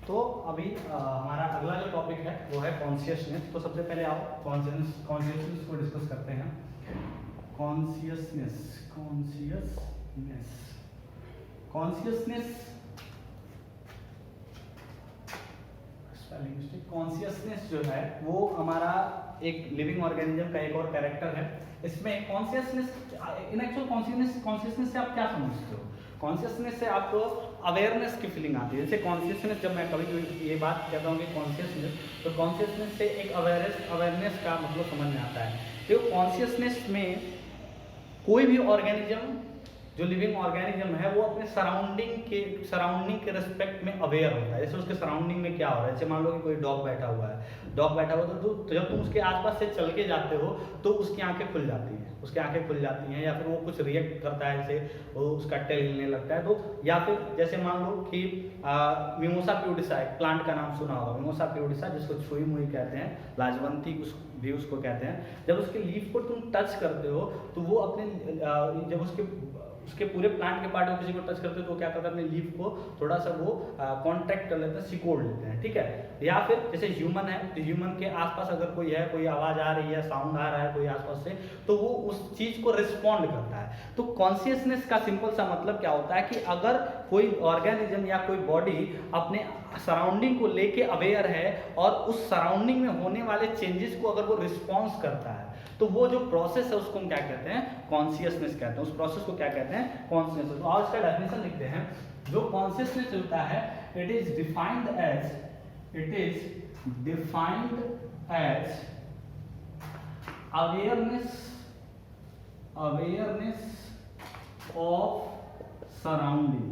तो अभी हमारा अगला जो टॉपिक है वो है कॉन्शियसनेस। तो सबसे पहले आप कॉन्शियसनेस को डिस्कस करते हैं। कॉन्शियसनेस कॉन्शियसनेस जो है वो हमारा एक लिविंग ऑर्गेनिज्म का एक और कैरेक्टर है। इसमें कॉन्शियसनेस इन एक्चुअल कॉन्शियसनेस से आप क्या समझते हो? कॉन्शियसनेस से आपको अवेयरनेस की फीलिंग आती है। जैसे कॉन्शियसनेस, जब मैं कभी ये बात कहता हूँ कि कॉन्शियसनेस, तो कॉन्शियसनेस से एक अवेयरनेस का मतलब समझ में आता है। तो कॉन्शियसनेस में कोई भी ऑर्गेनिज्म, जो लिविंग ऑर्गेनिज्म है, वो अपने सराउंडिंग के रिस्पेक्ट में अवेयर होता है। जैसे उसके सराउंडिंग में क्या हो रहा है। जैसे मान लो कि कोई डॉग बैठा हुआ है तो जब तुम उसके आसपास से चल के जाते हो तो उसकी आंखें खुल जाती हैं, या फिर वो कुछ रिएक्ट करता है, जैसे वो उसका टेल हिलने लगता है। तो या फिर जैसे मान लो कि मिमोसा प्यूडिसा, एक प्लांट का नाम सुना होगा, मिमोसा प्यूडिसा, जिसको छुई मुई कहते हैं, लाजवंती भी उसको कहते हैं। जब उसके लीफ को तुम टच करते हो तो वो अपने जब उसके पूरे प्लांट के पार्ट को किसी को टच करते हो तो क्या करता है, अपने लीफ को थोड़ा सा वो कॉन्ट्रैक्ट कर लेते हैं, सिकोड़ लेते हैं, ठीक है। या फिर जैसे ह्यूमन है, तो ह्यूमन के आसपास अगर कोई है, कोई आवाज आ रही है, साउंड आ रहा है कोई आसपास से, तो वो उस चीज को रिस्पॉन्ड करता है। तो कॉन्शियसनेस का सिंपल सा मतलब क्या होता है कि अगर कोई ऑर्गेनिज्म या कोई बॉडी अपने सराउंडिंग को लेके अवेयर है और उस सराउंडिंग में होने वाले चेंजेस को अगर वो रिस्पॉन्स करता है, तो वो जो प्रोसेस है उसको हम क्या कहते हैं, कॉन्शियसनेस कहते हैं। उस प्रोसेस को क्या कहते हैं, कॉन्शियसनेस। तो आज का डेफिनेशन लिखते हैं। जो कॉन्शियसनेस होता है, it is defined as awareness of surrounding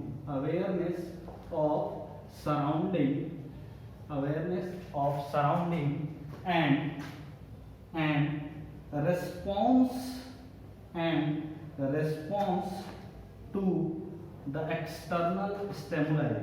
and response to the external stimuli,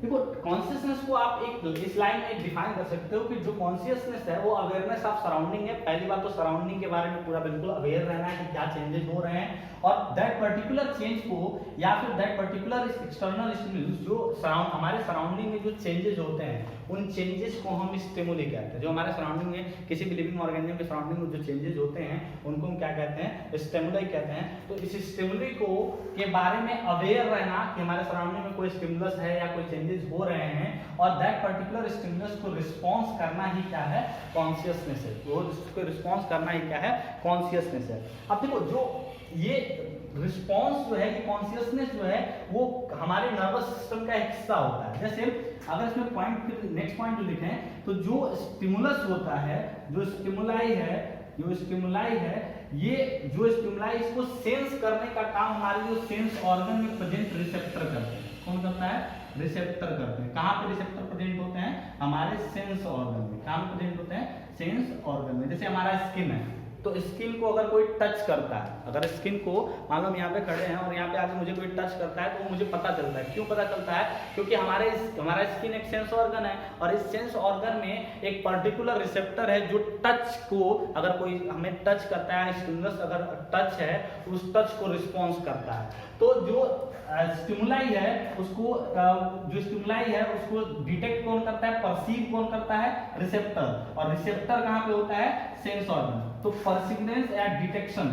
देखो, कॉन्शियसनेस को आप इस लाइन में डिफाइन कर सकते हो कि जो कॉन्शियसनेस है वो अवेयरनेस ऑफ सराउंडिंग है। पहली बात तो सराउंडिंग के बारे में पूरा बिल्कुल अवेयर रहना है कि क्या चेंजेस हो रहे हैं, और दैट पर्टिकुलर चेंज को या फिर दैट पर्टिकुलर एक्सटर्नल स्टिमुलस, जो हमारे सराउंडिंग में जो चेंजेस होते हैं, उन चेंजेस को हम स्टिमुली कहते हैं। जो हमारे सराउंडिंग में, किसी भी लिविंग ऑर्गेनिज्म के सराउंडिंग में जो चेंजेस होते हैं, उनको हम क्या कहते हैं, स्टिमुली कहते हैं। तो इस स्टिमुली को के बारे में अवेयर रहना कि हमारे सराउंडिंग में कोई स्टिमुलस है या कोई चेंजेस हो रहे हैं, और दैट पर्टिकुलर स्टिमुलस को रिस्पॉन्स करना ही क्या है, कॉन्शियसनेस है। वो उसको रिस्पॉन्स करना ही क्या है, कॉन्शियसनेस है। अब देखो, जो ये रिस्पॉन्स जो है, ये कॉन्शियसनेस जो है, वो हमारे नर्वस सिस्टम का एक हिस्सा होता है। जैसे अगर इसमें पॉइंट, नेक्स्ट पॉइंट जो लिखें, तो जो स्टिमुलस होता है, जो स्टिमुलाई है, ये जो स्टिमुलाई, इसको सेंस करने का काम हमारे जो सेंस ऑर्गन में प्रेजेंट रिसेप्टर करते हैं। कौन करता है, रिसेप्टर करते हैं। कहाँ पे रिसेप्टर प्रेजेंट होते हैं, हमारे सेंस ऑर्गन में। कहाँ प्रेजेंट होते हैं, सेंस ऑर्गन में। जैसे हमारा स्किन है, तो स्किन को अगर कोई टच करता है, अगर स्किन को, मान लो हम यहाँ पे खड़े हैं और यहाँ पे आके मुझे कोई टच करता है, तो मुझे पता चलता है। क्यों पता चलता है, क्योंकि हमारा स्किन एक सेंस ऑर्गन है, और इस सेंस ऑर्गन में एक पर्टिकुलर रिसेप्टर है जो टच को, अगर कोई हमें टच करता है, स्टिमुलस अगर टच है, उस टच को रिस्पॉन्स करता है। तो जो स्टिमुलाई है उसको डिटेक्ट कौन करता है, परसीव कौन करता है, रिसेप्टर। और रिसेप्टर कहाँ पे होता है, सेंस ऑर्गन। तो परसिवनेंस या डिटेक्शन,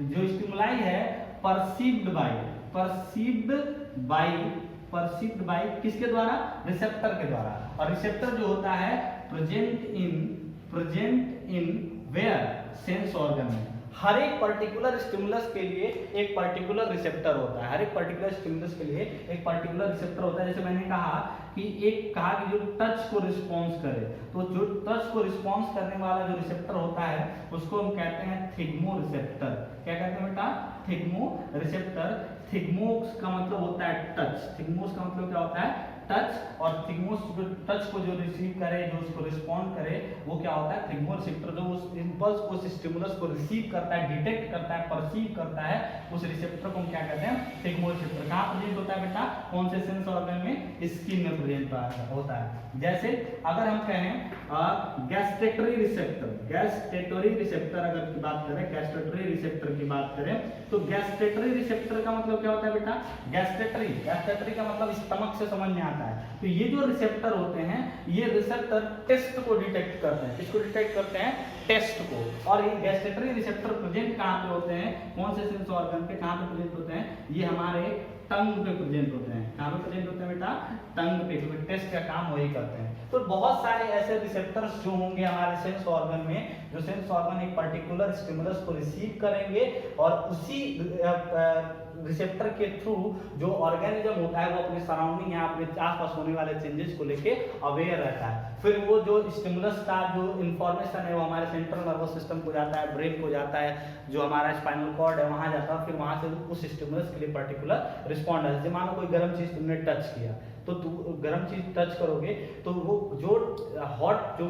जो स्टिमुलाई है, परसीव्ड बाय किसके द्वारा, रिसेप्टर के द्वारा। और रिसेप्टर जो होता है present in where, sense organ में। हर एक पर्टिकुलर स्टिमुलस के लिए एक पर्टिकुलर रिसेप्टर होता है। जैसे मैंने कहा कि जो टच को रिस्पॉन्स करे, तो जो टच को रिस्पॉन्स करने वाला जो रिसेप्टर होता है, उसको हम कहते हैं थिग्मो रिसेप्टर। क्या कहते हैं बेटा, थिग्मो रिसेप्टर। थिग्मोस का मतलब होता है टच। थिग्मोस का मतलब क्या होता है, टच, और थिग्मो टच को जो रिसीव करे, जो उसको रिस्पॉन्ड करे, वो क्या होता है थिग्मो रिसेप्टर, जो उस इंपल्स को, उस स्टिमुलस को रिसीव करता है, डिटेक्ट करता है, परसीव करता है, उस रिसेप्टर को हम क्या कहते हैं थिग्मो रिसेप्टर। कहाँ प्रेजेंट होता है बेटा? कौन से सेंस ऑर्गन में? स्किन में प्रेजेंट होता है। जैसे अगर हम कहें गैस्ट्रेटरी रिसेप्टर, गैस्ट्रेटरी रिसेप्टर अगर की बात करें, गैस्ट्रेटरी रिसेप्टर की बात करें, तो गैस्ट्रेटरी रिसेप्टर का मतलब क्या होता है बेटा? गैस्ट्रेटरी, गैस्ट्रेटरी का मतलब स्टमक से समझ में आता है। तो ये जो रिसेप्टर होते हैं, ये रिसेप्टर टेस्ट को डिटेक्ट करते हैं। किसको डिटेक्ट करते हैं? टेस्ट को। और ये गैस्ट्रेटरी रिसेप्टर प्रेजेंट कहाँ पे होते हैं? कौन से सेंस ऑर्गन पे कहाँ पे प्रेजेंट होते हैं? ये हमारे टंग पे प्रेजेंट होते हैं। कहाँ पे प्रेजेंट होते हैं बेटा? टंग पे, क्योंकि टेस्ट का काम वही करते हैं। तो बहुत सारे ऐसे रिसेप्टर्स जो होंगे हमारे सेंस ऑर्गन में, जो सेंस ऑर्गन एक पर्टिकुलर स्टिमुलस को रिसीव करेंगे और उसी रिसेप्टर के थ्रू जो ऑर्गेनिज्म होता है वो अपने सराउंडिंग या अपने आसपास होने वाले चेंजेस को लेके अवेयर रहता है। फिर वो जो स्टिमुलस का जो इंफॉर्मेशन है वो हमारे सेंट्रल नर्वस सिस्टम को जाता है, ब्रेन को जाता है, जो हमारा स्पाइनल कॉर्ड है वहां जाता है, फिर वहां से उस स्टिमुलस के लिए पर्टिकुलर रिस्पॉन्ड है। जैसे मान लो कोई गर्म चीज तुमने टच किया, तो तू गर्म चीज टच करोगे तो वो जो हॉट जो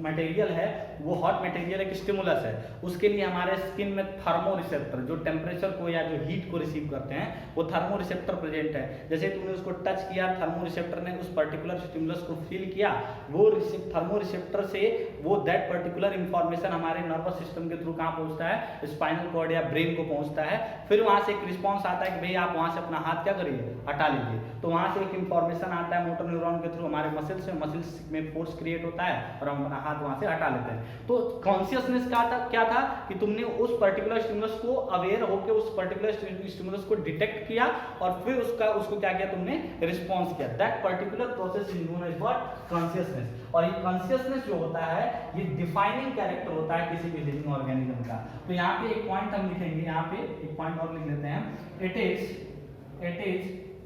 मटेरियल है, वो हॉट मटेरियल एक स्टिमुलस है, उसके लिए हमारे स्किन में थर्मो रिसेप्टर, जो टेम्परेचर को या जो हीट को रिसीव करते हैं, वो थर्मो रिसेप्टर प्रेजेंट है। जैसे तुमने उसको टच किया, थर्मो रिसेप्टर ने उस पर्टिकुलर स्टिमुलस को फील किया, वो थर्मो रिसेप्टर से वो दैट पर्टिकुलर इंफॉर्मेशन हमारे नर्वस सिस्टम के थ्रू कहाँ पहुंचता है? स्पाइनल कॉर्ड या ब्रेन को पहुंचता है। फिर वहां से एक रिस्पॉन्स आता है कि भाई आप वहां से अपना हाथ क्या करिए? हटा लीजिए। तो वहां से एक इंफॉर्मेशन आता है मोटर न्यूरॉन के थ्रू हमारे मसल्स में, मसल्स में फोर्स क्रिएट होता है और हम अपना हाथ वहां से हटा लेते हैं। तो कॉन्शियसनेस क्या था कि तुमने उस पर्टिकुलर स्टिमुलस को अवेयर होकर उस पर्टिकुलर स्टिमुलस को डिटेक्ट किया और फिर उसको क्या किया? तुमने रिस्पॉन्स किया। That particular process is known as what? Consciousness. और ये कॉन्शियसनेस जो होता है ये डिफाइनिंग कैरेक्टर होता है किसी भी लिविंग ऑर्गेनिज्म का। तो यहाँ पे एक पॉइंट हम लिखेंगे, यहाँ पे एक पॉइंट और लिख लेते हैं। It is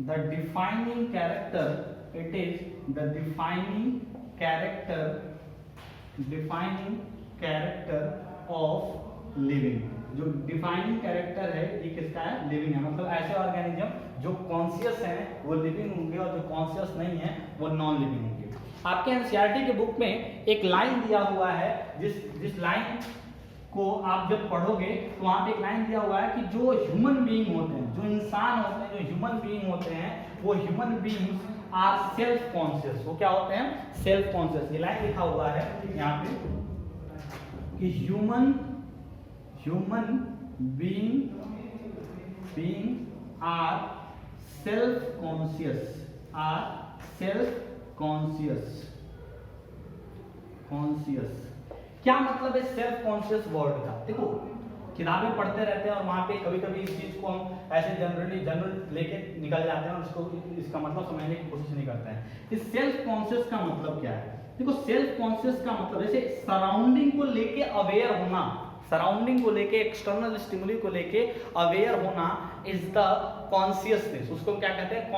the defining character, it is the defining character of living। जो डिफाइनिंग कैरेक्टर है ये किसका है? लिविंग है। मतलब ऐसे ऑर्गेनिज्म जो कॉन्शियस हैं वो लिविंग होंगे और जो कॉन्शियस नहीं है वो नॉन लिविंग होंगे। आपके एनसीईआरटी के बुक में एक लाइन दिया हुआ है, जिस लाइन को आप जब पढ़ोगे तो वहां पे एक लाइन दिया हुआ है कि जो ह्यूमन बीइंग होते हैं, जो इंसान होते हैं, जो ह्यूमन बीइंग होते हैं, वो human beings are self conscious. वो क्या होते हैं? Self conscious. ये लाइन लिखा हुआ है यहाँ पे कि human being are self conscious. क्या मतलब है सेल्फ कॉन्शियस वर्ड का? देखो किताबें पढ़ते रहते हैं और वहाँ पे कभी कभी इस चीज को हम ऐसे जनरल लेके निकल जाते हैं और इसका मतलब समझने की कोशिश नहीं करते हैं। इस सेल्फ कॉन्शियस का मतलब क्या है? देखो सेल्फ कॉन्शियस का मतलब जैसे सराउंडिंग को लेके अवेयर होना, सराउंडिंग को लेके, एक्सटर्नल स्टिमुली को लेके अवेयर होना इज द कॉन्शियसनेस। उसको क्या कहते हैं?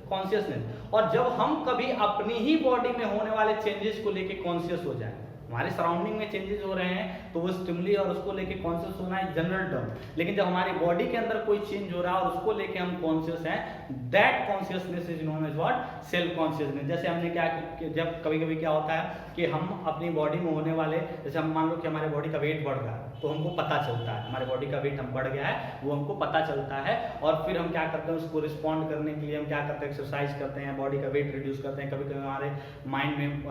कॉन्शियसनेस। और जब हम कभी अपनी ही बॉडी में होने वाले चेंजेस को लेके कॉन्शियस हो जाए, हमारे सराउंडिंग में चेंजेस हो रहे हैं तो वो स्टिमुली और उसको लेके कॉन्शियस होना है जनरल टर्म। लेकिन जब हमारी बॉडी के अंदर कोई चेंज हो रहा है और उसको लेके हम कॉन्शियस हैं, that consciousness is known as what? Self consciousness. जैसे हमने क्या, जब कभी कभी क्या होता है कि हम अपनी बॉडी में होने वाले, जैसे हम मान लो कि हमारे बॉडी का वेट बढ़ रहा है तो हमको पता चलता है हमारे बॉडी का वेट हम बढ़ गया है, वो हमको पता चलता है। और फिर हम क्या करते हैं? उसको रिस्पॉन्ड करने के लिए हम क्या करते हैं? एक्सरसाइज करते हैं, बॉडी का वेट रिड्यूस करते हैं। कभी कभी हमारे माइंड में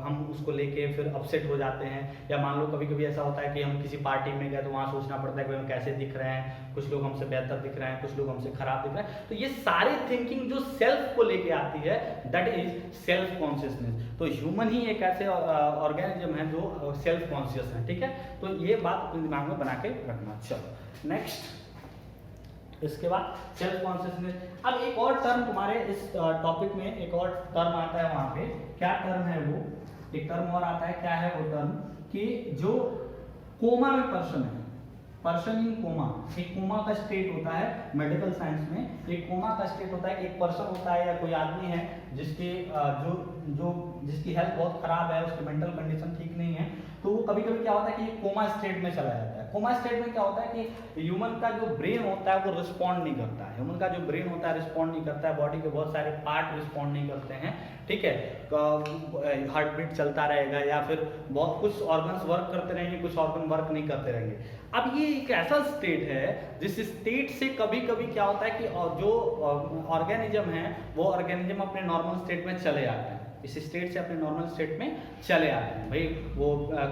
हम उसको लेके फिर अपसेट हो जाते हैं। या मान लो कभी कभी ऐसा होता है कि हम किसी पार्टी में गए तो वहां सोचना पड़ता है कि हम कैसे दिख रहे हैं, कुछ लोग हमसे बेहतर दिख रहे हैं, कुछ लोग हमसे खराब दिख रहे हैं। तो ये सारी थिंकिंग जो सेल्फ को लेके आती है, दैट इज सेल्फ कॉन्शियसनेस। तो ह्यूमन ही एक ऐसे ऑर्गेनिज्म है जो सेल्फ कॉन्शियस है। ठीक है, तो ये बात अपने दिमाग में बना के रखना। चलो नेक्स्ट, इसके बाद सेल्फ कॉन्शियसनेस। अब एक और टर्म तुम्हारे इस टॉपिक में एक और टर्म आता है वहां पे। क्या टर्म है वो? एक टर्म और आता है। क्या है वो टर्म? कि जो कोमा में पर्सन है, पर्सन इन कोमा, एक कोमा का स्टेट होता है मेडिकल साइंस में। एक कोमा का स्टेट होता है, एक पर्सन होता है या कोई आदमी है जिसकी हेल्थ बहुत खराब है, उसकी मेंटल कंडीशन ठीक नहीं है, तो तो वो कभी कभी क्या होता है कि कोमा स्टेट में चला जाता है। कोमा स्टेट में क्या होता है कि ह्यूमन का जो ब्रेन होता है वो रिस्पॉन्ड नहीं करता है, ह्यूमन का जो ब्रेन होता है रिस्पॉन्ड नहीं करता है, बॉडी के बहुत सारे पार्ट रिस्पॉन्ड नहीं करते हैं, ठीक है, हार्ट बीट चलता रहेगा या फिर बहुत कुछ ऑर्गन्स वर्क करते रहेंगे, कुछ ऑर्गन वर्क नहीं करते रहेंगे। अब ये एक ऐसा स्टेट है जिस स्टेट से कभी कभी क्या होता है कि जो ऑर्गेनिज्म है वो ऑर्गेनिज्म अपने नॉर्मल स्टेट में चले जाते हैं, इस स्टेट से अपने नॉर्मल स्टेट में चले आते हैं। भाई वो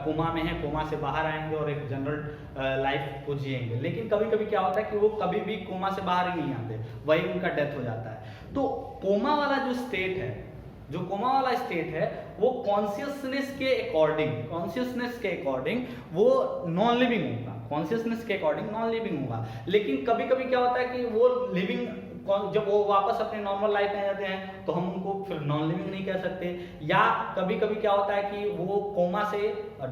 कोमा में है, कोमा से बाहर आएंगे और एक जनरल लाइफ को जिएंगे, लेकिन कभी कभी क्या होता है कि वो कभी भी कोमा से बाहर ही नहीं आते, वही उनका डेथ हो जाता है। तो कोमा वाला जो स्टेट है, जो कोमा वाला स्टेट है वो कॉन्शियसनेस के अकॉर्डिंग वो नॉन लिविंग होगा, कॉन्शियसनेस के अकॉर्डिंग नॉन लिविंग होगा। लेकिन कभी कभी क्या होता है कि वो लिविंग, जब वो वापस अपने नॉर्मल लाइफ में आ जाते हैं तो हम उनको फिर नॉन लिविंग नहीं कह सकते, या कभी कभी क्या होता है कि वो कोमा से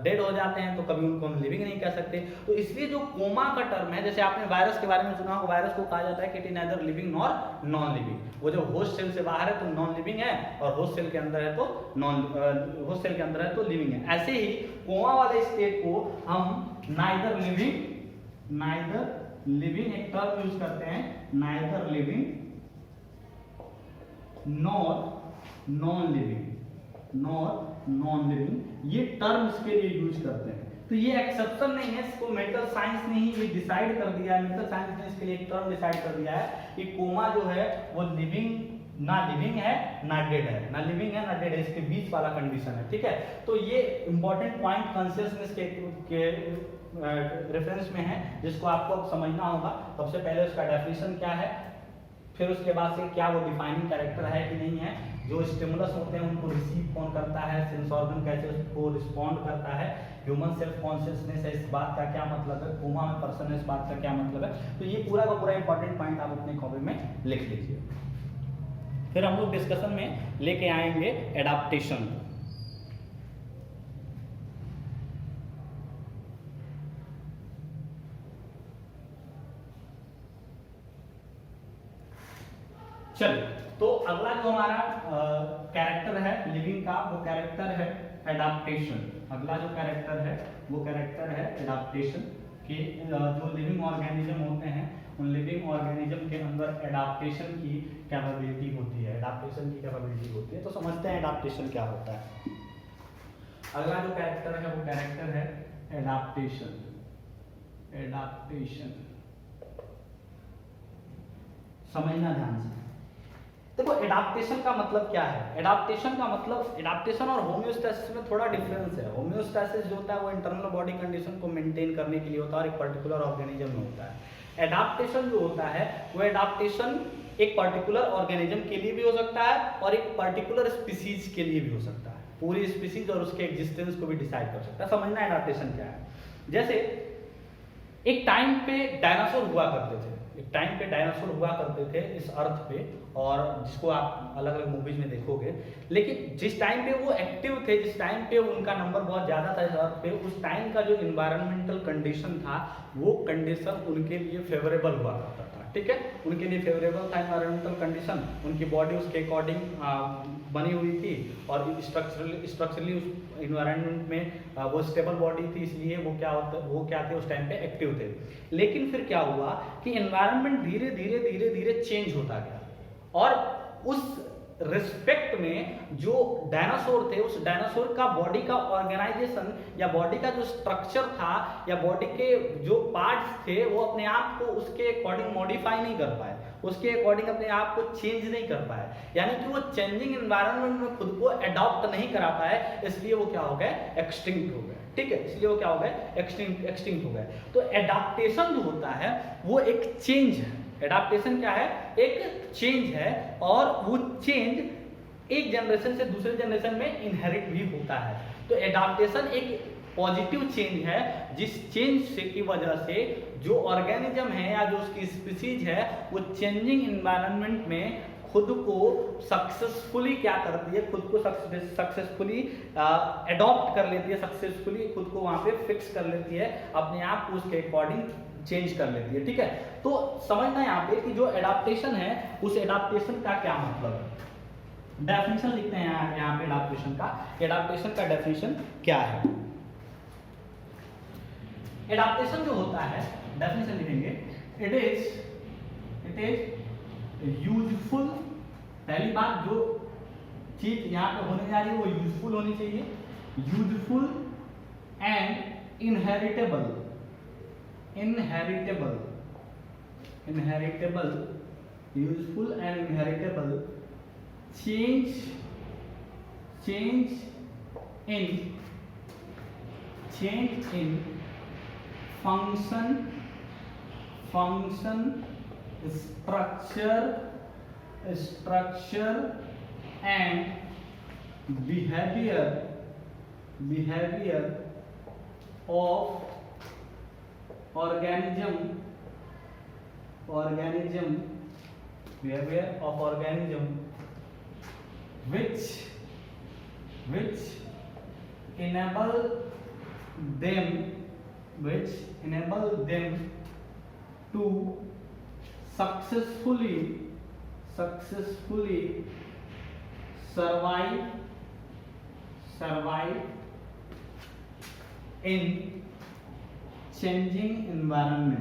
डेड हो जाते हैं तो कभी उनको हम लिविंग नहीं कह सकते। तो इसलिए जो कोमा का टर्म है, जैसे आपने वायरस के बारे में सुना होगा, वायरस को कहा जाता है कि it is nether living nor non living. वो जब होस्ट सेल से बाहर है तो नॉन लिविंग है, और होस्ट सेल के अंदर है तो होस्ट सेल के अंदर है तो लिविंग है। ऐसे ही कोमा वाले स्टेट को हम नाइदर लिविंग एक टर्म यूज करते हैं, neither living nor non living, ये टर्म इसके लिए यूज करते हैं। तो ये एक्सेप्शन नहीं है, इसको मेडिकल साइंस ने ही ये डिसाइड कर दिया है, मेडिकल साइंस ने इसके लिए एक टर्म डिसाइड कर दिया है कि कोमा जो है वो ना लिविंग है ना डेड है, ना लिविंग है ना डेड है, इसके बीच वाला कंडीशन है, ठीक है। तो ये इंपॉर्टेंट पॉइंट कॉन्शियसनेस के रेफरेंस में है, जिसको आपको अब समझना होगा। सबसे पहले उसका डेफिनेशन क्या है, फिर उसके बाद से क्या वो डिफाइनिंग कैरेक्टर है कि नहीं है, जो स्टिमुलस होते हैं उनको रिसीव कौन करता है, सेंस ऑर्गन कैसे उसको रिस्पॉन्ड करता है, ह्यूमन सेल्फ कॉन्शियसनेस है इस बात का क्या मतलब है, कोमा में पर्सन है इस बात का क्या मतलब है। तो ये पूरा का पूरा इंपॉर्टेंट पॉइंट आप अपने कॉपी में लिख लीजिए। फिर हम लोग डिस्कशन में लेके आएंगे एडाप्टेशन। चलिए, तो अगला जो हमारा कैरेक्टर है लिविंग का, वो कैरेक्टर है एडाप्टेशन। अगला जो कैरेक्टर है वो कैरेक्टर है एडाप्टेशन कि जो लिविंग ऑर्गेनिज्म होते हैं उन लिविंग ऑर्गेनिज्म के अंदर एडाप्टेशन की कैपेबिलिटी होती है, तो समझते हैं एडाप्टेशन क्या होता है। अगला जो कैरेक्टर है वो कैरेक्टर है एडाप्टेशन। समझना ध्यान से। देखो एडाप्टेशन का मतलब क्या है, एडाप्टेशन का मतलब, एडाप्टेशन और होम्योस्टैसिस में थोड़ा डिफरेंस है। होम्योस्टैसिस जो होता है वो इंटरनल बॉडी कंडीशन को मेंटेन करने के लिए होता है और एक पर्टिकुलर ऑर्गेनिज्म में होता है। एडाप्टेशन जो होता है वो एडाप्टेशन एक पर्टिकुलर ऑर्गेनिज्म के लिए भी हो सकता है और एक पर्टिकुलर स्पीसीज के लिए भी हो सकता है, पूरी स्पीसीज और उसके एग्जिस्टेंस को भी डिसाइड कर सकता है। समझना एडाप्टेशन क्या है। जैसे एक टाइम पे डायनासोर हुआ करते थे इस अर्थ पे, और जिसको आप अलग अलग मूवीज में देखोगे, लेकिन जिस टाइम पे वो एक्टिव थे, जिस टाइम पे उनका नंबर बहुत ज़्यादा था इस अर्थ पे, उस टाइम का जो इन्वायरमेंटल कंडीशन था वो कंडीशन उनके लिए फेवरेबल हुआ करता था, ठीक है, उनके लिए फेवरेबल था इन्वायरमेंटल कंडीशन, उनकी बॉडी उसके अकॉर्डिंग बनी हुई थी और स्ट्रक्चरली उस इन्वायरमेंट में वो स्टेबल बॉडी थी, इसलिए वो क्या थे उस टाइम पे एक्टिव थे। लेकिन फिर क्या हुआ कि इन्वायरमेंट धीरे धीरे चेंज होता गया और उस रिस्पेक्ट में जो डायनासोर थे उस डायनासोर का बॉडी का ऑर्गेनाइजेशन या बॉडी का जो स्ट्रक्चर था या बॉडी के जो पार्ट्स थे वो अपने आप को उसके अकॉर्डिंग मॉडिफाई नहीं कर पाए, उसके अकॉर्डिंग अपने आप को चेंज नहीं कर पाए, यानी कि वो चेंजिंग एनवायरनमेंट में खुद को अडॉप्ट नहीं करा पाए, इसलिए वो क्या हो गए, एक्सटिंक्ट हो गए, ठीक है, इसलिए वो क्या हो गए, एक्सटिंक्ट हो गए। तो एडाप्टेशन जो होता है वो एक चेंज है। एडाप्टेशन क्या है, एक चेंज है और वो चेंज एक जनरेशन से दूसरे जनरेशन में इनहेरिट भी होता है। तो एडाप्टेशन एक पॉजिटिव चेंज है, जिस चेंज से की वजह से जो ऑर्गेनिज्म है या जो उसकी स्पीसीज है वो चेंजिंग एनवायरनमेंट में खुद को सक्सेसफुली क्या करती है, खुद को सक्सेसफुली अडॉप्ट कर लेती है, सक्सेसफुली खुद को वहां पे फिक्स कर लेती है, अपने आप को उसके अकॉर्डिंग चेंज कर लेती है, ठीक है। तो समझना यहाँ पे कि जो एडाप्टेशन है उस एडाप्टेशन का क्या मतलब है। डेफिनेशन लिखते हैं यहाँ पे एडाप्टेशन का। एडाप्टेशन का डेफिनेशन क्या है, एडाप्टेशन जो होता है, डेफिनेशन लिखेंगे, इट इज यूजफुल। पहली बात, जो चीज यहाँ पे होने जा रही है वो यूजफुल होनी चाहिए, useful and inheritable, useful and inheritable, change in function structure and behavior of organism which enable them to successfully survive in changing environment।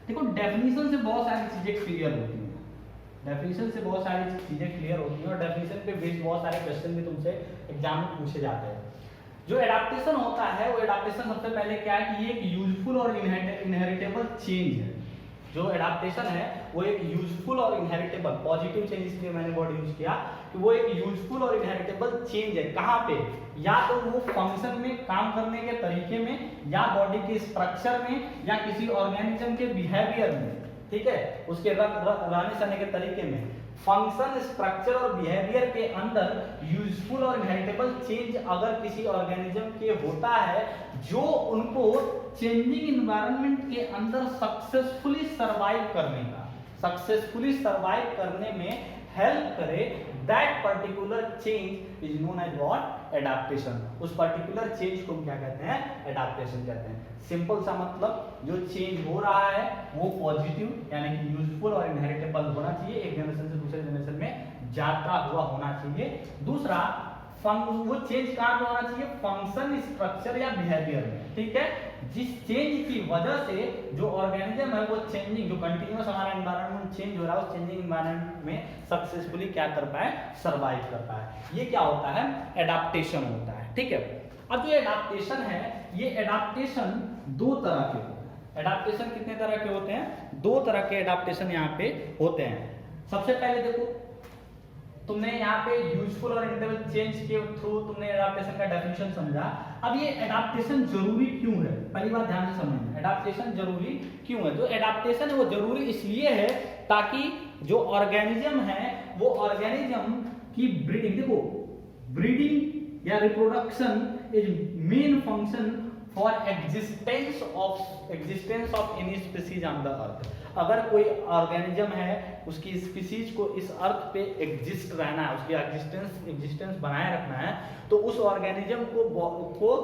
देखो, डेफिनेशन से बहुत सारी चीजें क्लियर होती हैं, और डेफिनेशन पे बेस्ड बहुत सारे क्वेश्चन भी तुमसे एग्जाम में पूछे जाते हैं। जो एडाप्टेशन होता है, वो एडाप्टेशन सबसे पहले क्या है कि ये एक यूजफुल और इनहेरिटेबल चेंज है। जो एडाप्टेशन है वो एक यूजफुल और इनहेरिटेबल, पॉजिटिव चेंज इसलिए मैंने वर्ड यूज किया कि वो एक यूजफुल और इनहेरिटेबल चेंज है। कहाँ पे? या तो वो फंक्शन में, काम करने के तरीके में, या बॉडी के स्ट्रक्चर में, या किसी ऑर्गेनिज्म के बिहेवियर में, ठीक है, उसके रहने सहने के तरीके में। फंक्शन, स्ट्रक्चर और बिहेवियर के अंदर यूजफुल और इनहेरिटेबल चेंज अगर किसी ऑर्गेनिज्म के होता है जो उनको चेंजिंग इन्वायरमेंट के अंदर सक्सेसफुली सरवाइव करने में हेल्प करे, that particular change is known as what? Adaptation. उस पर्टिकुलर चेंज को हम क्या कहते हैं? एडाप्टेशन कहते हैं। सिंपल सा मतलब, जो चेंज हो रहा है वो पॉजिटिव यानी कि यूजफुल और इनहेरिटेबल होना चाहिए, एक जनरेशन से दूसरे जनरेशन में जाता हुआ होना चाहिए। दूसरा, वो चेंज कहाँ पे होना चाहिए? फंक्शन, स्ट्रक्चर या बिहेवियर में, ठीक है। जिस चेंज की वजह से जो ऑर्गेनिज्म है वो चेंजिंग, जो कंटिन्यूअस हमारा एनवायरनमेंट चेंज हो रहा है, उस चेंजिंग एनवायरनमेंट में सक्सेसफुली क्या कर पाए? सरवाइव कर पाए। ये क्या होता है? एडाप्टेशन होता है, ठीक है। अब जो एडाप्टेशन है, ये एडाप्टेशन दो तरह के होते हैं। एडाप्टेशन कितने तरह के होते हैं? दो तरह के एडाप्टेशन यहाँ पे होते हैं। सबसे पहले देखो, तुमने यहाँ पे यूजफुल और इनहेरिटेबल चेंज के थ्रू तुमने एडाप्टेशन का डेफिनेशन समझा। अब ये एडाप्टेशन जरूरी क्यों है? पहली बात ध्यान से समझना, एडाप्टेशन जरूरी क्यों है? जो एडाप्टेशन है वो जरूरी इसलिए है ताकि जो ऑर्गेनिज्म है वो ऑर्गेनिज्म की ब्रीडिंग, देखो ब्रीडिंग या reproduction is main function for existence of any species on the earth. अगर कोई ऑर्गेनिज्म है, उसकी स्पीसीज को इस अर्थ पे एग्जिस्ट रहना है, उसकी एग्जिस्टेंस बनाए रखना है, तो उस ऑर्गेनिज्म को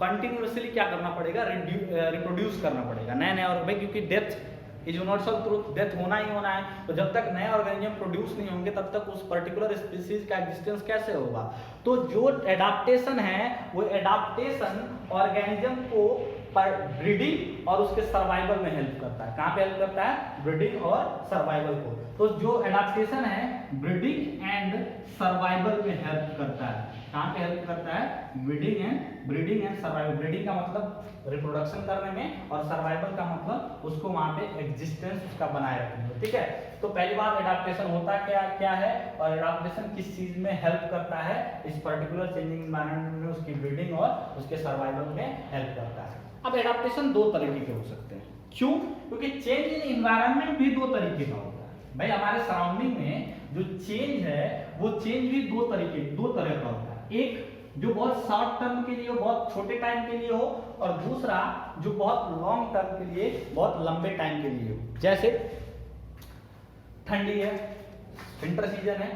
कंटिन्यूअसली क्या करना पड़ेगा? रिप्रोड्यूस करना पड़ेगा नए ऑर्गेनिज्म, क्योंकि death is universal truth, death होना ही होना है। तो जब तक नए ऑर्गेनिज्म प्रोड्यूस नहीं होंगे तब तक उस पर्टिकुलर स्पीसीज का एग्जिस्टेंस कैसे होगा? तो जो एडाप्टेशन है वो एडाप्टेशन ऑर्गेनिज्म को ब्रीडिंग और उसके सर्वाइवल में हेल्प करता है। कहाँ पे हेल्प करता है? ब्रीडिंग और सर्वाइवल को। तो जो एडाप्टेशन है ब्रीडिंग एंड सर्वाइवल में हेल्प करता है। कहाँ पे हेल्प करता है? Breeding and survival. ब्रीडिंग का मतलब रिप्रोडक्शन करने में, और सर्वाइवल का मतलब उसको वहां पे एग्जिस्टेंस उसका बनाए रखने में, ठीक है। तो पहली बात, एडाप्टेशन होता क्या है और एडाप्टेशन किस चीज में हेल्प करता है? इस पर्टिकुलर चेंजिंग एनवायरनमेंट में उसकी ब्रीडिंग और उसके सर्वाइवल में हेल्प करता है। अब एडाप्टेशन दो तरीके के हो सकते हैं। क्यों? क्योंकि चेंज इन एनवायरनमेंट भी दो तरीके का होता है। भाई हमारे सराउंडिंग में जो चेंज है वो चेंज भी दो तरह का होता है। एक जो बहुत शॉर्ट टर्म के लिए हो, बहुत छोटे टाइम के लिए हो, और दूसरा जो बहुत लॉन्ग टर्म के लिए, बहुत लंबे टाइम के लिए हो। जैसे ठंडी है, विंटर सीजन है,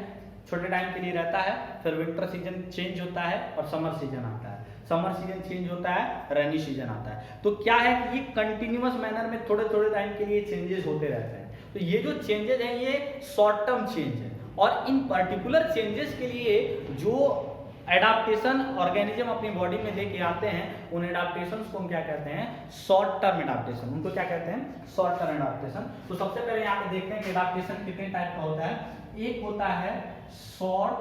छोटे टाइम के लिए रहता है, फिर विंटर सीजन चेंज होता है और समर सीजन आता है, समर सीजन चेंज होता है, रेनी सीजन आता है। तो क्या है कि ये कंटिन्यूअस मैनर में थोड़े टाइम के लिए चेंजेस होते रहते हैं। तो ये जो चेंजेस हैं ये शॉर्ट टर्म चेंज है, और इन पर्टिकुलर चेंजेस के लिए जो एडाप्टेशन ऑर्गेनिज्म अपनी बॉडी में लेके आते हैं, उन एडाप्टेशंस को हम क्या कहते हैं, शॉर्ट टर्म एडाप्टेशन। उनको क्या कहते हैं, शॉर्ट टर्म एडाप्टेशन। तो सबसे पहले यहाँ पे देखते हैं कि एडाप्टेशन कितने टाइप का होता है। एक होता है शॉर्ट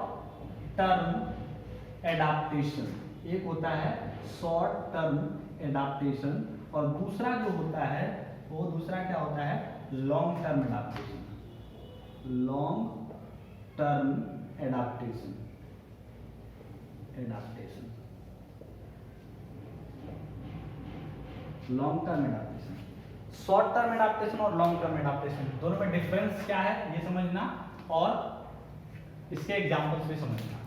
टर्म एडाप्टेशन, एक होता है शॉर्ट टर्म एडाप्टेशन, और दूसरा जो होता है वो दूसरा क्या होता है, long term adaptation. Long term adaptation, adaptation, long term adaptation. Short term adaptation और लॉन्ग टर्म एडाप्टेशन दोनों में डिफरेंस क्या है ये समझना, और इसके एग्जांपल्स भी समझना।